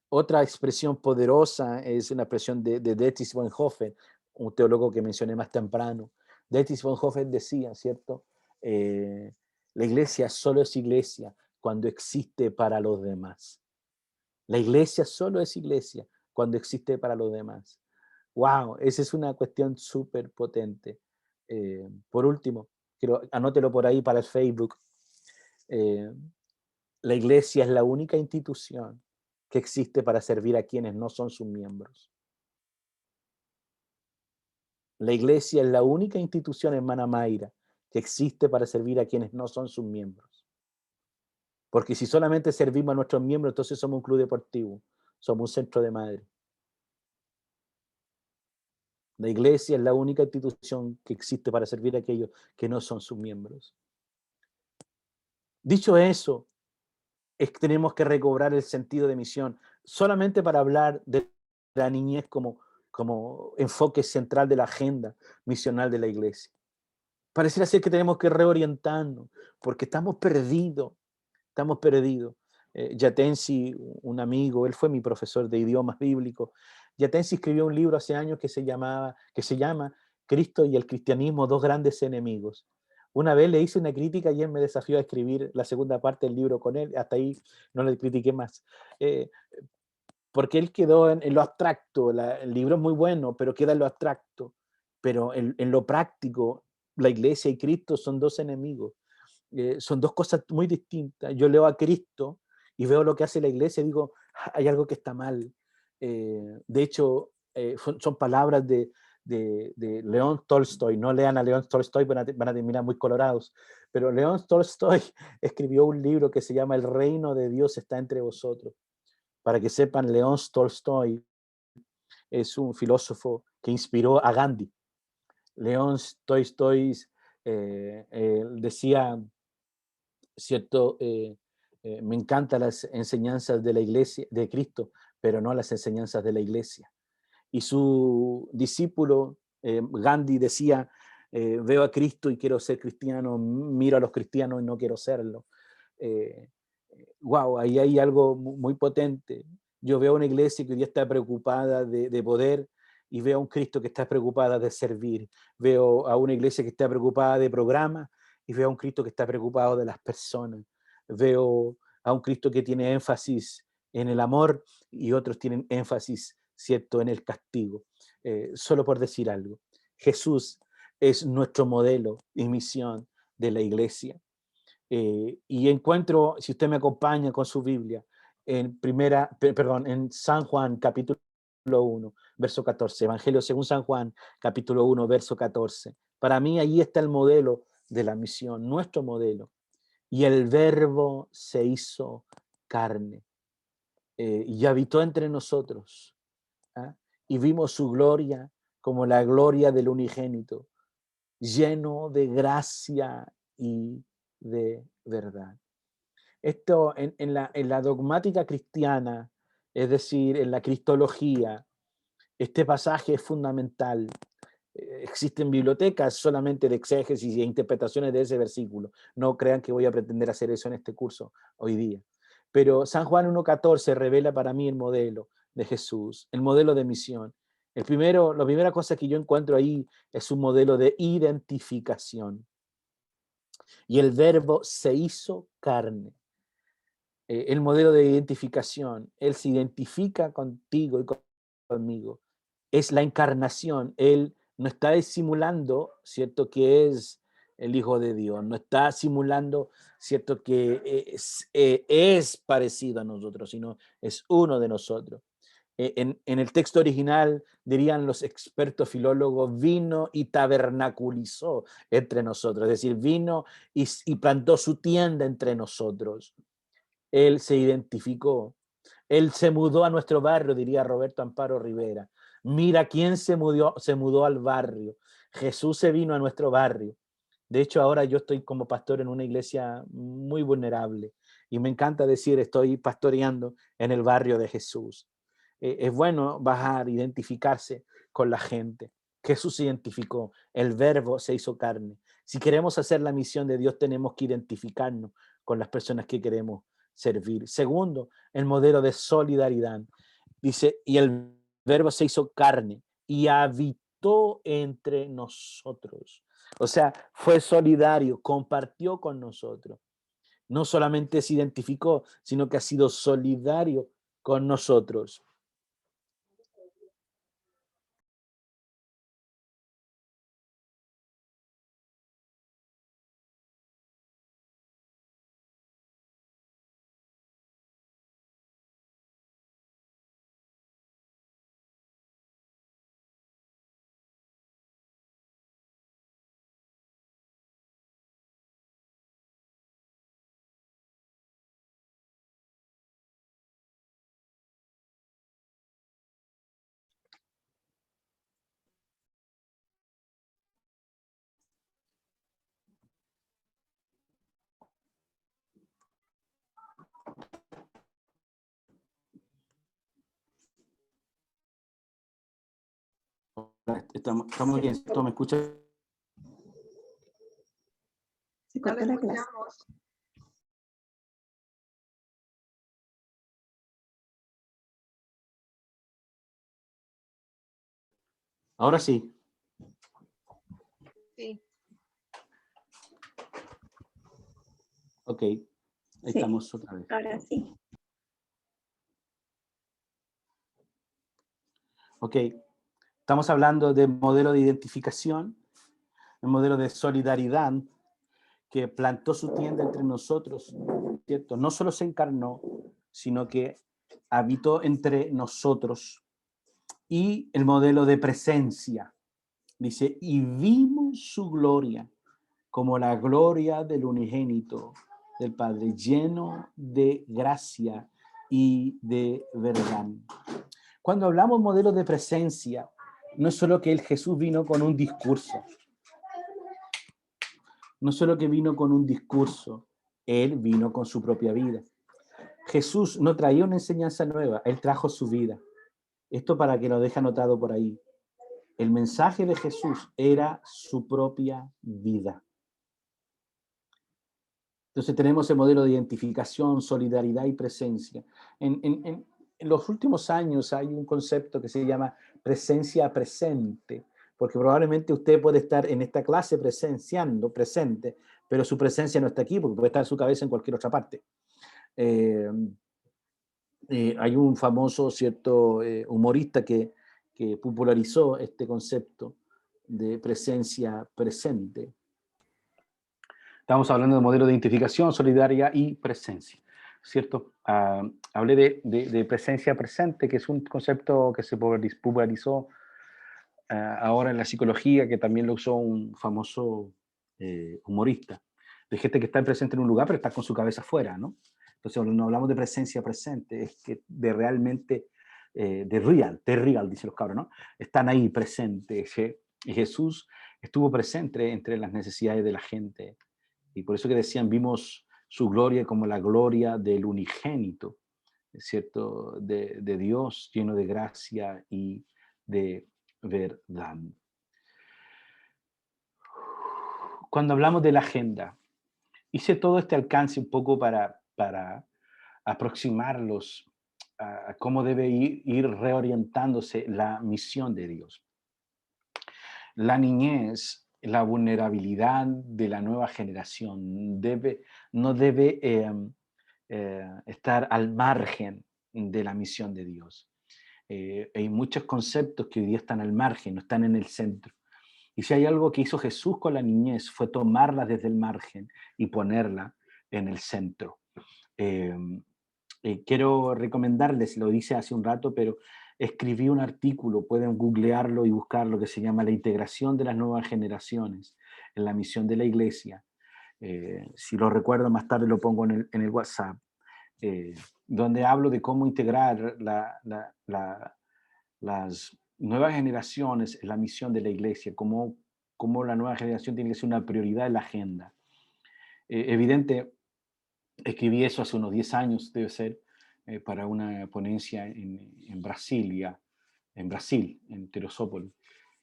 Otra expresión poderosa es una expresión de Dietrich Bonhoeffer, un teólogo que mencioné más temprano. Dietrich Bonhoeffer decía, ¿cierto? La iglesia solo es iglesia cuando existe para los demás. La iglesia solo es iglesia cuando existe para los demás. Wow, esa es una cuestión súper potente. Por último, anótelo por ahí para el Facebook. La iglesia es la única institución que existe para servir a quienes no son sus miembros. La iglesia es la única institución, hermana Mayra, que existe para servir a quienes no son sus miembros. Porque si solamente servimos a nuestros miembros, entonces somos un club deportivo, somos un centro de madre. La iglesia es la única institución que existe para servir a aquellos que no son sus miembros. Dicho eso, tenemos que recobrar el sentido de misión, solamente para hablar de la niñez como enfoque central de la agenda misional de la iglesia. Pareciera ser que tenemos que reorientarnos, porque estamos perdidos. Yatensi, un amigo, él fue mi profesor de idiomas bíblicos. Yatensi escribió un libro hace años que se llama Cristo y el cristianismo, dos grandes enemigos. Una vez le hice una crítica y él me desafió a escribir la segunda parte del libro con él, hasta ahí no le critiqué más. Porque él quedó en lo abstracto, el libro es muy bueno, pero queda en lo abstracto, pero en lo práctico, la iglesia y Cristo son dos enemigos. Son dos cosas muy distintas. Yo leo a Cristo y veo lo que hace la iglesia y digo, hay algo que está mal. De hecho, son palabras de León Tolstoy. No lean a León Tolstoy, van a terminar muy colorados. Pero León Tolstoy escribió un libro que se llama El reino de Dios está entre vosotros. Para que sepan, León Tolstoy es un filósofo que inspiró a Gandhi. León Tolstoy decía, ¿cierto? Me encantan las enseñanzas de la iglesia, de Cristo, pero no las enseñanzas de la iglesia. Y su discípulo, Gandhi, decía, veo a Cristo y quiero ser cristiano, miro a los cristianos y no quiero serlo. Wow, ahí hay algo muy potente. Yo veo una iglesia que hoy día está preocupada de poder y veo a un Cristo que está preocupada de servir. Veo a una iglesia que está preocupada de programas y veo a un Cristo que está preocupado de las personas. Veo a un Cristo que tiene énfasis en el amor y otros tienen énfasis, ¿cierto?, en el castigo. Solo por decir algo, Jesús es nuestro modelo y misión de la iglesia. Y encuentro, si usted me acompaña con su Biblia, en San Juan, capítulo 1, verso 14, Evangelio según San Juan, capítulo 1, verso 14. Para mí ahí está el modelo de la misión, nuestro modelo. Y el Verbo se hizo carne y habitó entre nosotros. ¿Ah? Y vimos su gloria como la gloria del unigénito, lleno de gracia y de verdad. Esto en la dogmática cristiana, es decir, en la cristología, este pasaje es fundamental. Existen bibliotecas solamente de exégesis e interpretaciones de ese versículo. No crean que voy a pretender hacer eso en este curso hoy día. Pero San Juan 1.14 revela para mí el modelo de Jesús, el modelo de misión. La primera cosa que yo encuentro ahí es un modelo de identificación. Y el verbo se hizo carne. El modelo de identificación, Él se identifica contigo y conmigo. Es la encarnación. Él no está disimulando, ¿cierto?, que es el Hijo de Dios. No está simulando, ¿cierto?, que es parecido a nosotros, sino es uno de nosotros. En el texto original, dirían los expertos filólogos, vino y tabernaculizó entre nosotros, es decir, vino y plantó su tienda entre nosotros. Él se identificó, él se mudó a nuestro barrio, diría Roberto Amparo Rivera. Mira quién se mudó al barrio. Jesús se vino a nuestro barrio. De hecho, ahora yo estoy como pastor en una iglesia muy vulnerable y me encanta decir, estoy pastoreando en el barrio de Jesús. Es bueno bajar, identificarse con la gente. Jesús se identificó, el verbo se hizo carne. Si queremos hacer la misión de Dios, tenemos que identificarnos con las personas que queremos servir. Segundo, el modelo de solidaridad. Dice, y el verbo se hizo carne y habitó entre nosotros. O sea, fue solidario, compartió con nosotros. No solamente se identificó, sino que ha sido solidario con nosotros. Estamos bien, ¿tú me escuchas? Se cortó la clase. Ahora sí. Sí. Ok, ahí Sí, estamos otra vez. ahora sí. Ok, estamos hablando de modelo de identificación, el modelo de solidaridad que plantó su tienda entre nosotros, ¿cierto? No solo se encarnó, sino que habitó entre nosotros. Y el modelo de presencia, dice, y vimos su gloria como la gloria del unigénito del Padre, lleno de gracia y de verdad. Cuando hablamos modelo de presencia, no es solo que el Jesús vino con un discurso, no solo que vino con un discurso, él vino con su propia vida. Jesús no traía una enseñanza nueva, él trajo su vida. Esto para que lo deje anotado por ahí. El mensaje de Jesús era su propia vida. Entonces tenemos el modelo de identificación, solidaridad y presencia. En los últimos años hay un concepto que se llama presencia presente, porque probablemente usted puede estar en esta clase presente, pero su presencia no está aquí, porque puede estar su cabeza en cualquier otra parte. Hay un famoso, cierto, humorista que popularizó este concepto de presencia presente. Estamos hablando de modelo de identificación, solidaria y presencia, ¿cierto? Hablé de presencia presente, que es un concepto que se popularizó ahora en la psicología, que también lo usó un famoso humorista, de gente que está presente en un lugar, pero está con su cabeza afuera, ¿no? Entonces, no hablamos de presencia presente, es que de realmente, de real, dicen los cabros, ¿no? Están ahí presentes. Y Jesús estuvo presente entre las necesidades de la gente. Y por eso que decían, vimos su gloria como la gloria del unigénito, ¿cierto? De Dios, lleno de gracia y de verdad. Cuando hablamos de la agenda, hice todo este alcance un poco para aproximarlos a cómo debe ir reorientándose la misión de Dios. La niñez, la vulnerabilidad de la nueva generación no debe estar al margen de la misión de Dios. Hay muchos conceptos que hoy día están al margen, no están en el centro. Y si hay algo que hizo Jesús con la niñez fue tomarla desde el margen y ponerla en el centro. Eh, Quiero recomendarles, lo hice hace un rato, pero escribí un artículo, pueden googlearlo y buscarlo, que se llama La integración de las nuevas generaciones en la misión de la iglesia. Si lo recuerdo más tarde lo pongo en el WhatsApp, eh, donde hablo de cómo integrar las nuevas generaciones en la misión de la iglesia, cómo la nueva generación tiene que ser una prioridad en la agenda. Evidente, escribí eso hace unos 10 años, debe ser, para una ponencia en Brasil, en Teresópolis.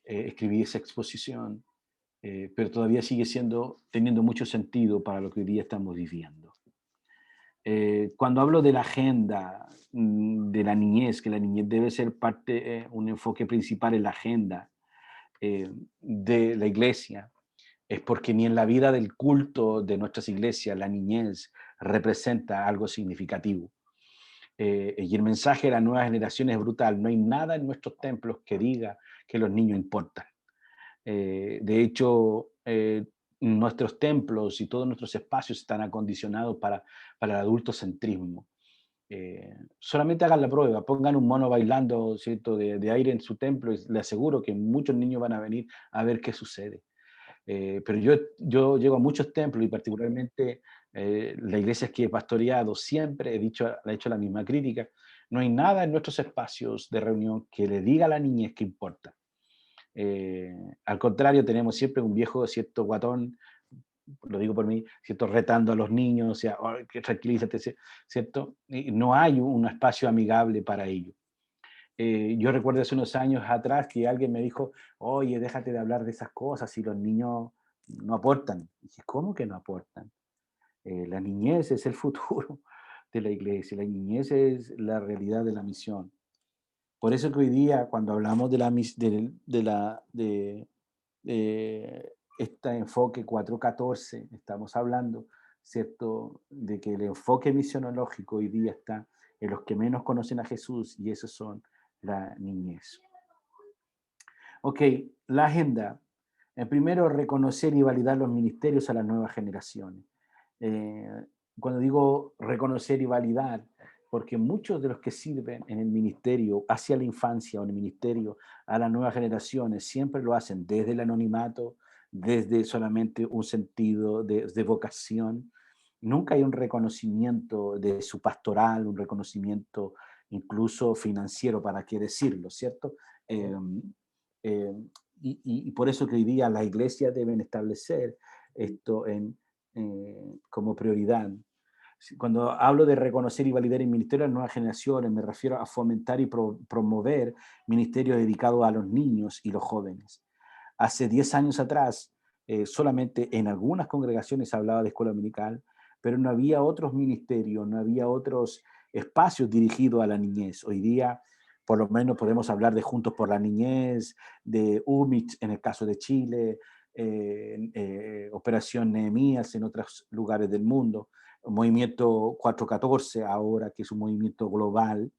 Escribí esa exposición, pero todavía sigue teniendo mucho sentido para lo que hoy día estamos viviendo. Cuando hablo de la agenda de la niñez, que la niñez debe ser parte, un enfoque principal en la agenda de la iglesia, es porque ni en la vida del culto de nuestras iglesias la niñez representa algo significativo. Y el mensaje de la nueva generación es brutal. No hay nada en nuestros templos que diga que los niños importan. De hecho, nuestros templos y todos nuestros espacios están acondicionados para el adultocentrismo. Solamente hagan la prueba, pongan un mono bailando, ¿cierto?, de aire en su templo y les aseguro que muchos niños van a venir a ver qué sucede. Pero yo llego a muchos templos y particularmente las iglesias que he pastoreado, siempre he hecho la misma crítica. No hay nada en nuestros espacios de reunión que le diga a la niñez que importa. Al contrario, tenemos siempre un viejo, cierto guatón, lo digo por mí, cierto, retando a los niños, o sea, "Ay, que tranquilízate", ¿cierto? Y no hay un espacio amigable para ello. Yo recuerdo hace unos años atrás que alguien me dijo, oye, déjate de hablar de esas cosas si los niños no aportan. Y dije, ¿cómo que no aportan? La niñez es el futuro de la iglesia, la niñez es la realidad de la misión. Por eso que hoy día, cuando hablamos de este enfoque 414, estamos hablando, ¿cierto?, de que el enfoque misionológico hoy día está en los que menos conocen a Jesús y esos son la niñez. Ok, la agenda. Primero, reconocer y validar los ministerios a las nuevas generaciones. Eh, Cuando digo reconocer y validar, porque muchos de los que sirven en el ministerio hacia la infancia o en el ministerio a las nuevas generaciones siempre lo hacen desde el anonimato, desde solamente un sentido de vocación. Nunca hay un reconocimiento de su pastoral, un reconocimiento incluso financiero, para qué decirlo, ¿cierto? Eh, eh, y por eso que hoy día las iglesias deben establecer esto como prioridad. Cuando hablo de reconocer y validar el ministerio de las nuevas generaciones, me refiero a fomentar y promover ministerios dedicados a los niños y los jóvenes. Hace 10 años atrás, solamente en algunas congregaciones se hablaba de escuela dominical, pero no había otros ministerios, no había otros espacios dirigidos a la niñez. Hoy día, por lo menos, podemos hablar de Juntos por la Niñez, de UMIT en el caso de Chile, Operación Nehemías en otros lugares del mundo, Movimiento 414 ahora, que es un movimiento global.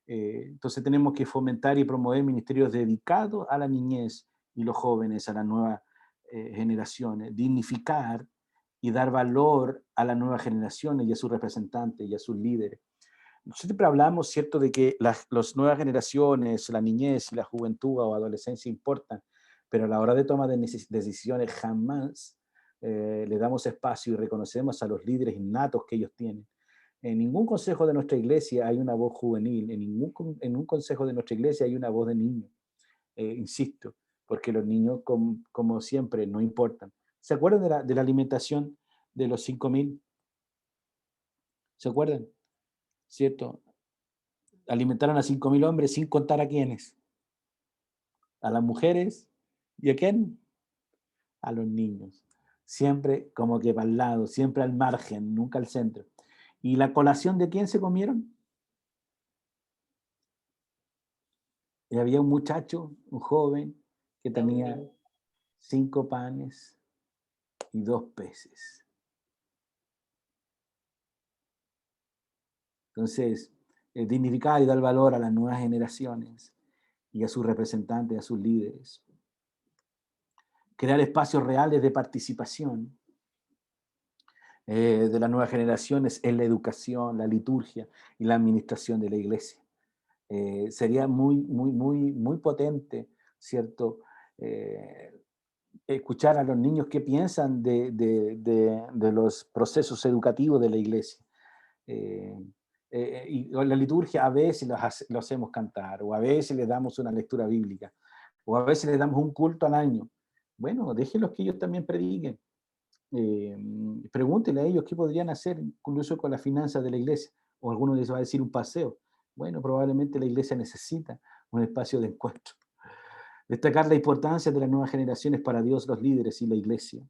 Entonces tenemos que fomentar y promover ministerios dedicados a la niñez y los jóvenes, a las nuevas generaciones, dignificar y dar valor a las nuevas generaciones y a sus representantes y a sus líderes. Siempre hablamos, ¿cierto?, de que las nuevas generaciones, la niñez y la juventud o adolescencia importan, pero a la hora de tomar decisiones jamás le damos espacio y reconocemos a los líderes innatos que ellos tienen. En ningún consejo de nuestra iglesia hay una voz juvenil, en un consejo de nuestra iglesia hay una voz de niño, insisto, porque los niños, como siempre, no importan. ¿Se acuerdan de la alimentación de los 5.000? ¿Se acuerdan? ¿Cierto? Alimentaron a 5.000 hombres sin contar a quiénes, a las mujeres y a quién, a los niños. Siempre como que para el lado, siempre al margen, nunca al centro. ¿Y la colación de quién se comieron? Y había un muchacho, un joven, que tenía 5 panes y 2 peces. Entonces, dignificar y dar valor a las nuevas generaciones y a sus representantes, a sus líderes. Crear espacios reales de participación de las nuevas generaciones en la educación, la liturgia y la administración de la iglesia. Sería muy potente, ¿cierto? Escuchar a los niños qué piensan de los procesos educativos de la iglesia. Eh, y la liturgia a veces lo hacemos cantar, o a veces les damos una lectura bíblica, o a veces les damos un culto al año. Bueno, déjenlos que ellos también prediquen. Pregúntenle a ellos qué podrían hacer, incluso con las finanzas de la iglesia, o alguno les va a decir un paseo. Bueno, probablemente la iglesia necesita un espacio de encuentro. Destacar la importancia de las nuevas generaciones para Dios, los líderes y la iglesia.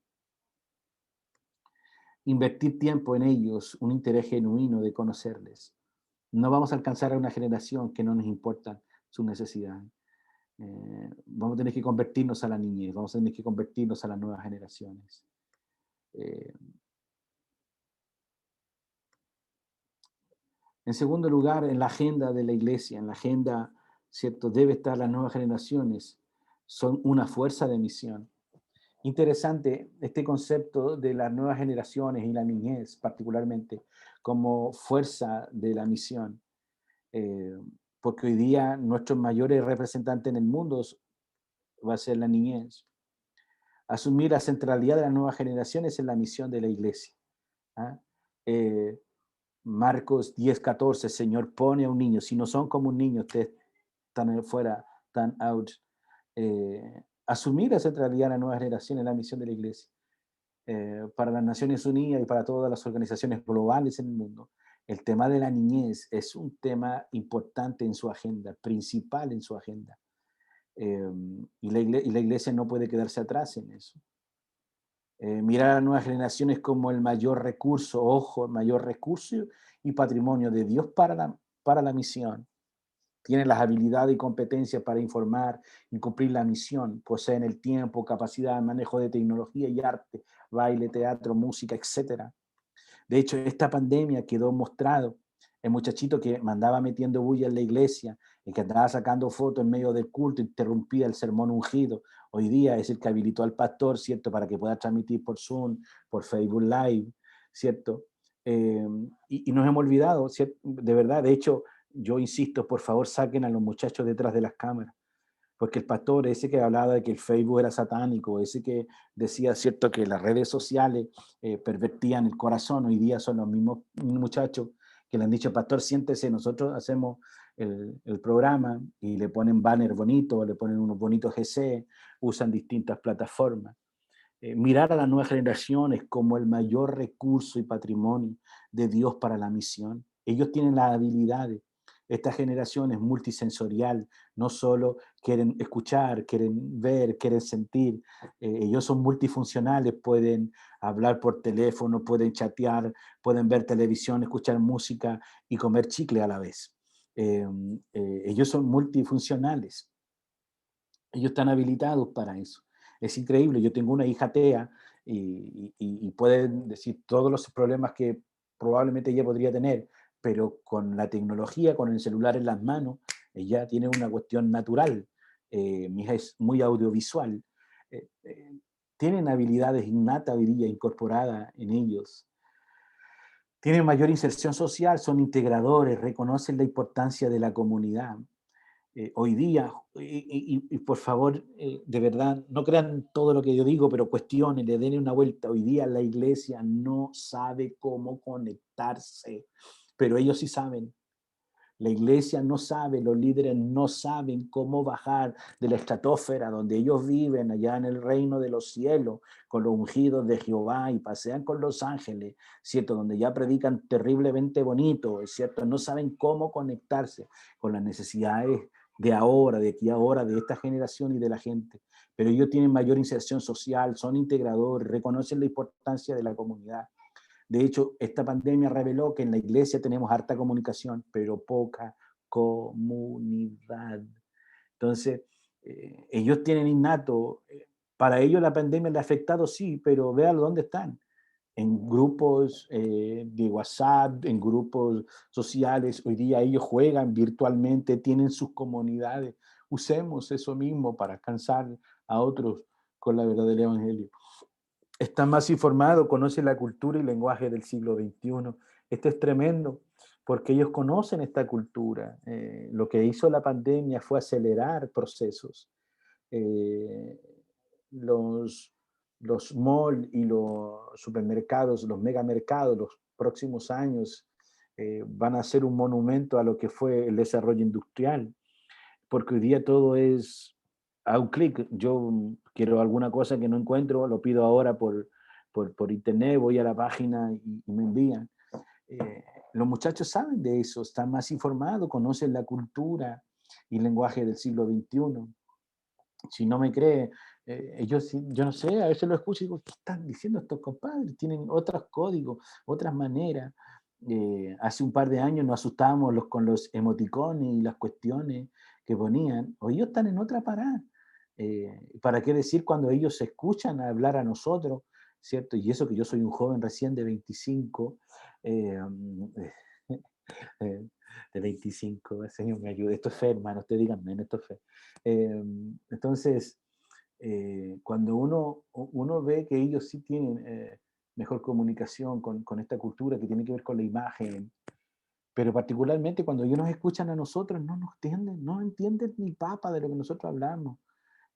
Invertir tiempo en ellos, un interés genuino de conocerles. No vamos a alcanzar a una generación que no nos importan sus necesidades. Vamos a tener que convertirnos a la niñez, vamos a tener que convertirnos a las nuevas generaciones. Eh, en segundo lugar, en la agenda de la iglesia, en la agenda, ¿cierto? Debe estar las nuevas generaciones, son una fuerza de misión. Interesante este concepto de las nuevas generaciones y la niñez particularmente como fuerza de la misión, eh, porque hoy día nuestros mayores representantes en el mundo va a ser la niñez. Asumir la centralidad de las nuevas generaciones en la misión de la iglesia. ¿Ah? Eh, Marcos 10:14, Señor, pone a un niño, si no son como un niño, ustedes están fuera, están out. Asumir la centralidad de la nueva generación en la misión de la iglesia. Para las Naciones Unidas y para todas las organizaciones globales en el mundo, el tema de la niñez es un tema importante en su agenda, principal en su agenda. Y la iglesia no puede quedarse atrás en eso. Mirar a las nuevas generaciones como el mayor recurso, ojo, el mayor recurso y patrimonio de Dios para la misión. Tienen las habilidades y competencias para informar y cumplir la misión. Poseen el tiempo, capacidad, manejo de tecnología y arte, baile, teatro, música, etcétera. De hecho, esta pandemia quedó mostrado. El muchachito que mandaba metiendo bulla en la iglesia, el que andaba sacando fotos en medio del culto, interrumpía el sermón ungido. Hoy día es el que habilitó al pastor, ¿cierto? Para que pueda transmitir por Zoom, por Facebook Live, ¿cierto? Y nos hemos olvidado, ¿cierto? De verdad, de hecho, yo insisto, por favor, saquen a los muchachos detrás de las cámaras, porque el pastor ese que hablaba de que el Facebook era satánico, ese que decía, cierto, que las redes sociales pervertían el corazón, hoy día son los mismos muchachos que le han dicho, pastor, siéntese, nosotros hacemos el programa y le ponen banner bonito, le ponen unos bonitos GC, usan distintas plataformas. Mirar a las nuevas generaciones como el mayor recurso y patrimonio de Dios para la misión. Ellos tienen las habilidades. Esta generación es multisensorial, no solo quieren escuchar, quieren ver, quieren sentir. Ellos son multifuncionales, pueden hablar por teléfono, pueden chatear, pueden ver televisión, escuchar música y comer chicle a la vez. Ellos son multifuncionales. Ellos están habilitados para eso. Es increíble. Yo tengo una hija atea y pueden decir todos los problemas que probablemente ella podría tener, pero con la tecnología, con el celular en las manos, ella tiene una cuestión natural. Mi hija es muy audiovisual. Eh, eh, Tienen habilidades innatas hoy día incorporadas en ellos. Tienen mayor inserción social, son integradores, reconocen la importancia de la comunidad. Hoy día, y por favor, de verdad, no crean todo lo que yo digo, pero cuestionen, le den una vuelta. Hoy día la iglesia no sabe cómo conectarse, pero ellos sí saben. La iglesia no sabe, los líderes no saben cómo bajar de la estratosfera donde ellos viven, allá en el reino de los cielos, con los ungidos de Jehová y pasean con los ángeles, ¿cierto? Donde ya predican terriblemente bonito, ¿es cierto? No saben cómo conectarse con las necesidades de ahora, de aquí a ahora, de esta generación y de la gente. Pero ellos tienen mayor inserción social, son integradores, reconocen la importancia de la comunidad. De hecho, esta pandemia reveló que en la iglesia tenemos harta comunicación, pero poca comunidad. Entonces, ellos tienen innato, para ellos la pandemia les ha afectado, sí, pero véanlo dónde están. En grupos de WhatsApp, en grupos sociales, hoy día ellos juegan virtualmente, tienen sus comunidades. Usemos eso mismo para alcanzar a otros con la verdad del Evangelio. Están más informados, conocen la cultura y lenguaje del siglo XXI. Esto es tremendo, porque ellos conocen esta cultura. Lo que hizo la pandemia fue acelerar procesos. Eh, los, los malls y los supermercados, los megamercados, los próximos años van a ser un monumento a lo que fue el desarrollo industrial, porque hoy día todo es a un clic. Yo quiero alguna cosa que no encuentro, lo pido ahora por internet, voy a la página y me envían. Los muchachos saben de eso, están más informados, conocen la cultura y el lenguaje del siglo XXI. Si no me cree, yo no sé, a veces lo escucho y digo, ¿qué están diciendo estos compadres? Tienen otros códigos, otras maneras. Hace un par de años nos asustábamos con los emoticones y las cuestiones que ponían. Hoy ellos están en otra parada. ¿Para qué decir cuando ellos se escuchan hablar a nosotros? ¿Cierto? Y eso que yo soy un joven recién de 25, eh, eh, de 25, el Señor me ayude. Esto es fe, hermano, ustedes díganme, esto es fe. Entonces, cuando uno ve que ellos sí tienen mejor comunicación con esta cultura que tiene que ver con la imagen, pero particularmente cuando ellos nos escuchan a nosotros, no entienden ni papa de lo que nosotros hablamos.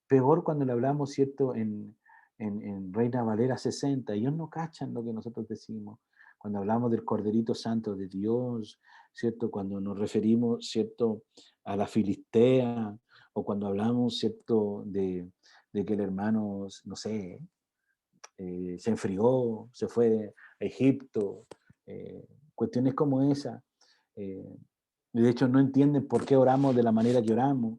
Peor cuando le hablamos, ¿cierto?, en Reina Valera 60, ellos no cachan lo que nosotros decimos. Cuando hablamos del Corderito Santo de Dios, ¿cierto? Cuando nos referimos, ¿cierto?, a la Filistea, o cuando hablamos, ¿cierto?, de que el hermano, no sé, se enfrió, se fue a Egipto, cuestiones como esa. eh, de hecho, no entienden por qué oramos de la manera que oramos.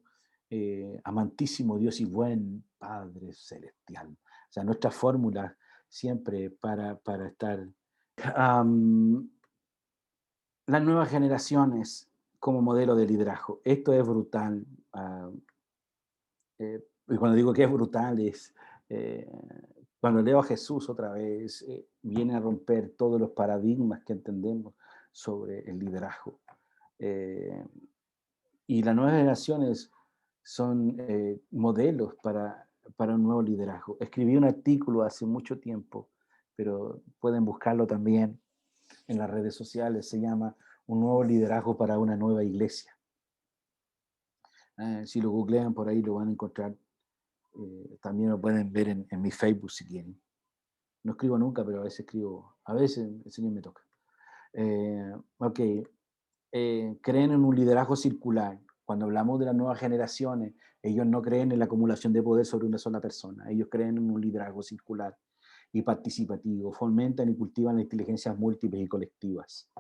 Amantísimo Dios y buen Padre Celestial. O sea, nuestra fórmula siempre para estar. Am, las nuevas generaciones como modelo de liderazgo. Esto es brutal. Y cuando digo que es brutal es eh, cuando leo a Jesús otra vez, viene a romper todos los paradigmas que entendemos sobre el liderazgo. Eh, y las nuevas generaciones son modelos para un nuevo liderazgo. Escribí un artículo hace mucho tiempo, pero pueden buscarlo también en las redes sociales. Se llama Un nuevo liderazgo para una nueva iglesia. Si lo googlean por ahí lo van a encontrar. También lo pueden ver en mi Facebook si quieren. No escribo nunca, pero a veces escribo. A veces el Señor me toca. Ok, creen en un liderazgo circular. Cuando hablamos de las nuevas generaciones, ellos no creen en la acumulación de poder sobre una sola persona. Ellos creen en un liderazgo circular y participativo. Fomentan y cultivan las inteligencias múltiples y colectivas.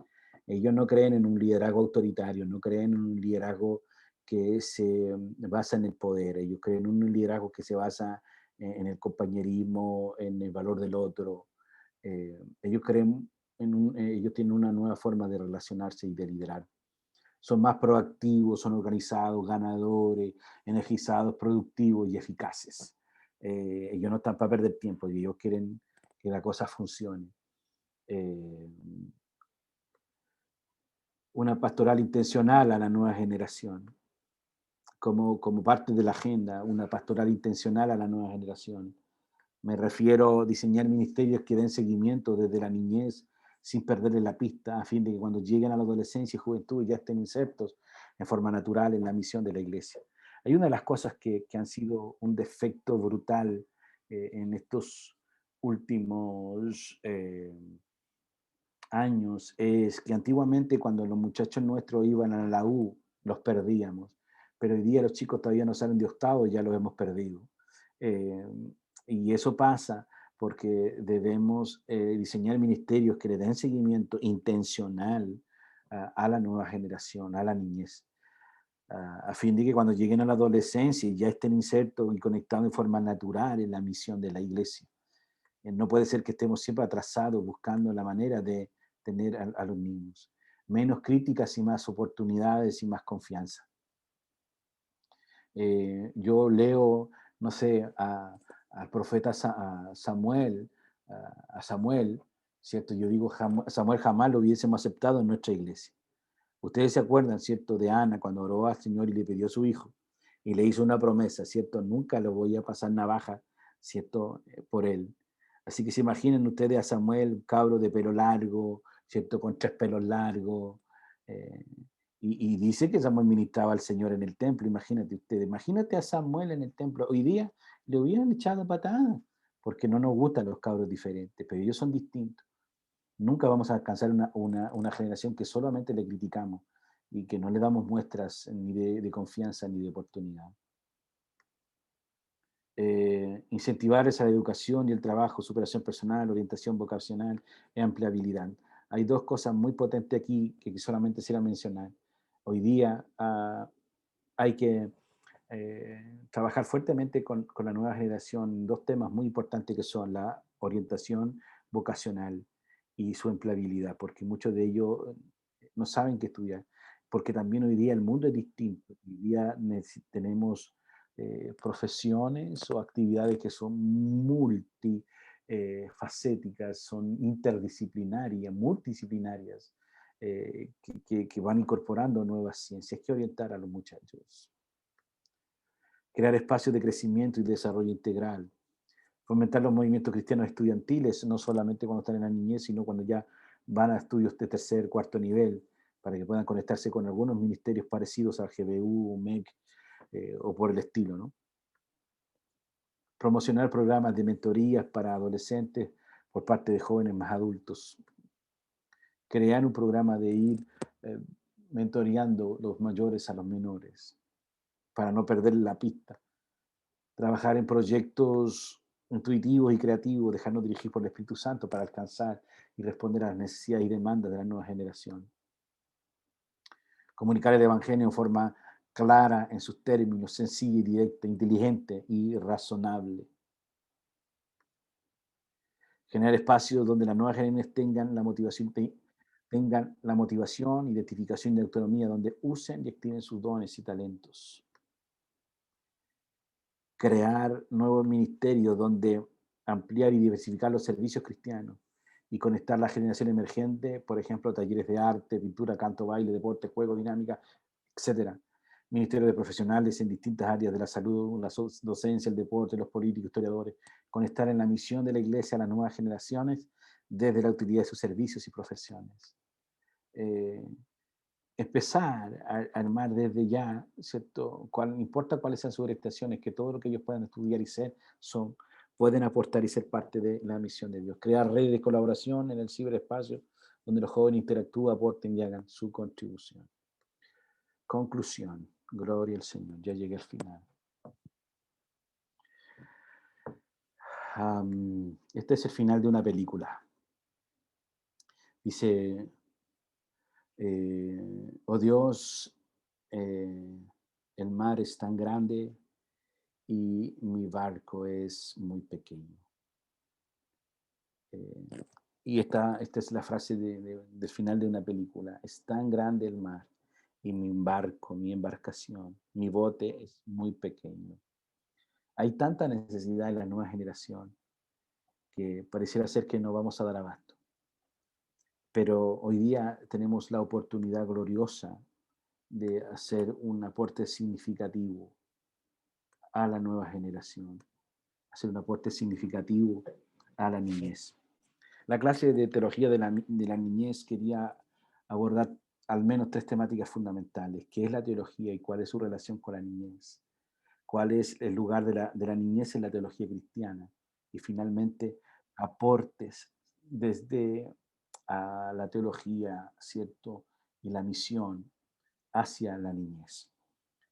Ellos no creen en un liderazgo autoritario, no creen en un liderazgo que se basa en el poder. Ellos creen en un liderazgo que se basa en el compañerismo, en el valor del otro. Ellos creen ellos tienen una nueva forma de relacionarse y de liderar. Son más proactivos, son organizados, ganadores, energizados, productivos y eficaces. Ellos no están para perder tiempo, ellos quieren que la cosa funcione. Eh, una pastoral intencional a la nueva generación, como parte de la agenda, una pastoral intencional a la nueva generación. Me refiero a diseñar ministerios que den seguimiento desde la niñez sin perderle la pista, a fin de que cuando lleguen a la adolescencia y juventud ya estén insertos en forma natural en la misión de la iglesia. Hay una de las cosas que han sido un defecto brutal en estos últimos años es que antiguamente cuando los muchachos nuestros iban a la U, los perdíamos, pero hoy día los chicos todavía no salen de octavo y ya los hemos perdido. Eh, y eso pasa porque debemos diseñar ministerios que le den seguimiento intencional a la nueva generación, a la niñez, a fin de que cuando lleguen a la adolescencia ya estén insertos y conectados de forma natural en la misión de la iglesia. No puede ser que estemos siempre atrasados buscando la manera de tener a los niños. Menos críticas y más oportunidades y más confianza. Yo leo, no sé, al profeta Samuel, a Samuel, ¿cierto? Yo digo, Samuel jamás lo hubiésemos aceptado en nuestra iglesia. Ustedes se acuerdan, ¿cierto?, de Ana cuando oró al Señor y le pidió a su hijo y le hizo una promesa, ¿cierto? Nunca lo voy a pasar navaja, ¿cierto?, por él. Así que se imaginen ustedes a Samuel, un cabro de pelo largo, ¿cierto?, con tres pelos largos. eh, y dice que Samuel ministraba al Señor en el templo. Imagínate ustedes, imagínate a Samuel en el templo. Hoy día le hubieran echado patadas, porque no nos gustan los cabros diferentes, pero ellos son distintos. Nunca vamos a alcanzar una generación que solamente le criticamos y que no le damos muestras ni de confianza ni de oportunidad. Incentivar esa educación y el trabajo, superación personal, orientación vocacional y empleabilidad. Hay dos cosas muy potentes aquí que solamente quisiera mencionar. Hoy día hay que trabajar fuertemente con la nueva generación dos temas muy importantes que son la orientación vocacional y su empleabilidad, porque muchos de ellos no saben qué estudiar, porque también hoy día el mundo es distinto. Hoy día tenemos profesiones o actividades que son multifacéticas, son interdisciplinarias, multidisciplinarias, que van incorporando nuevas ciencias. Hay que orientar a los muchachos, crear espacios de crecimiento y desarrollo integral, fomentar los movimientos cristianos estudiantiles, no solamente cuando están en la niñez, sino cuando ya van a estudios de tercer, cuarto nivel, para que puedan conectarse con algunos ministerios parecidos al GBU, MEC o por el estilo, ¿no? Promocionar programas de mentorías para adolescentes por parte de jóvenes más adultos. Crear un programa de ir eh, mentoreando los mayores a los menores, para no perder la pista. Trabajar en proyectos intuitivos y creativos, dejarnos dirigir por el Espíritu Santo para alcanzar y responder a las necesidades y demandas de la nueva generación. Comunicar el Evangelio en forma clara en sus términos, sencilla y directa, inteligente y razonable. Generar espacios donde las nuevas generaciones tengan la motivación, identificación y autonomía, donde usen y activen sus dones y talentos. Crear nuevos ministerios donde ampliar y diversificar los servicios cristianos y conectar la generación emergente, por ejemplo, talleres de arte, pintura, canto, baile, deporte, juego, dinámica, etcétera. Ministerio de profesionales en distintas áreas de la salud, la docencia, el deporte, los políticos, historiadores, conectar en la misión de la iglesia a las nuevas generaciones desde la utilidad de sus servicios y profesiones. Eh, Empezar a armar desde ya, ¿cierto? No importa cuáles sean sus orientaciones, que todo lo que ellos puedan estudiar y ser, pueden aportar y ser parte de la misión de Dios. Crear redes de colaboración en el ciberespacio, donde los jóvenes interactúen, aporten y hagan su contribución. Conclusión. Gloria al Señor. Ya llegué al final. Este es el final de una película. Dice, oh Dios, el mar es tan grande y mi barco es muy pequeño. Y esta es la frase del final de una película. Es tan grande el mar y mi barco, mi embarcación, mi bote es muy pequeño. Hay tanta necesidad en la nueva generación que pareciera ser que no vamos a dar abasto. Pero hoy día tenemos la oportunidad gloriosa de hacer un aporte significativo a la nueva generación, hacer un aporte significativo a la niñez. La clase de teología de la niñez quería abordar al menos tres temáticas fundamentales: qué es la teología y cuál es su relación con la niñez, cuál es el lugar de la niñez en la teología cristiana, y finalmente aportes desde a la teología, ¿cierto?, y la misión hacia la niñez.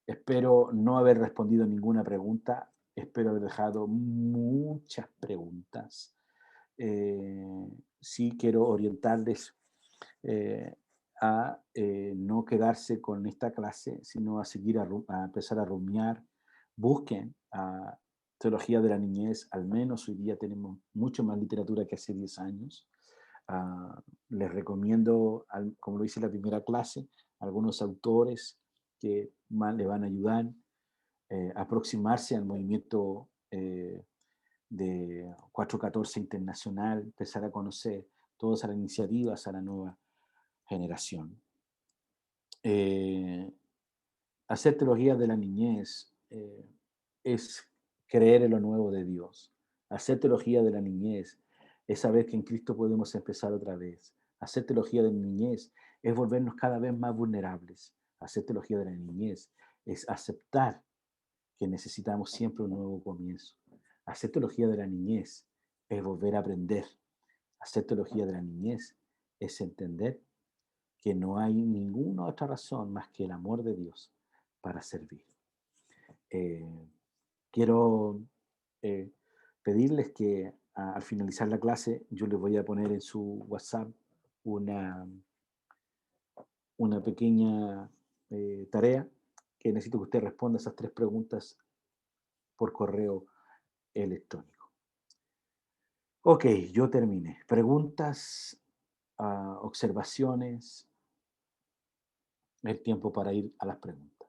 Espero no haber respondido ninguna pregunta, espero haber dejado muchas preguntas. Sí quiero orientarles a no quedarse con esta clase, sino a seguir a empezar a rumiar. Busquen a Teología de la Niñez, al menos hoy día tenemos mucho más literatura que hace 10 años. Les recomiendo, como lo hice en la primera clase, algunos autores que le van a ayudar. aproximarse al movimiento de 414 Internacional, empezar a conocer todas las iniciativas a la nueva generación. Eh, Hacer teología de la niñez es creer en lo nuevo de Dios. Hacer teología de la niñez es saber que en Cristo podemos empezar otra vez. Hacer teología de la niñez es volvernos cada vez más vulnerables. Hacer teología de la niñez es aceptar que necesitamos siempre un nuevo comienzo. Hacer teología de la niñez es volver a aprender. Hacer teología de la niñez es entender que no hay ninguna otra razón más que el amor de Dios para servir. Quiero eh, pedirles que al finalizar la clase yo les voy a poner en su WhatsApp una, una pequeña tarea que necesito que usted responda esas 3 preguntas por correo electrónico. Ok, yo terminé. Preguntas, observaciones, el tiempo para ir a las preguntas.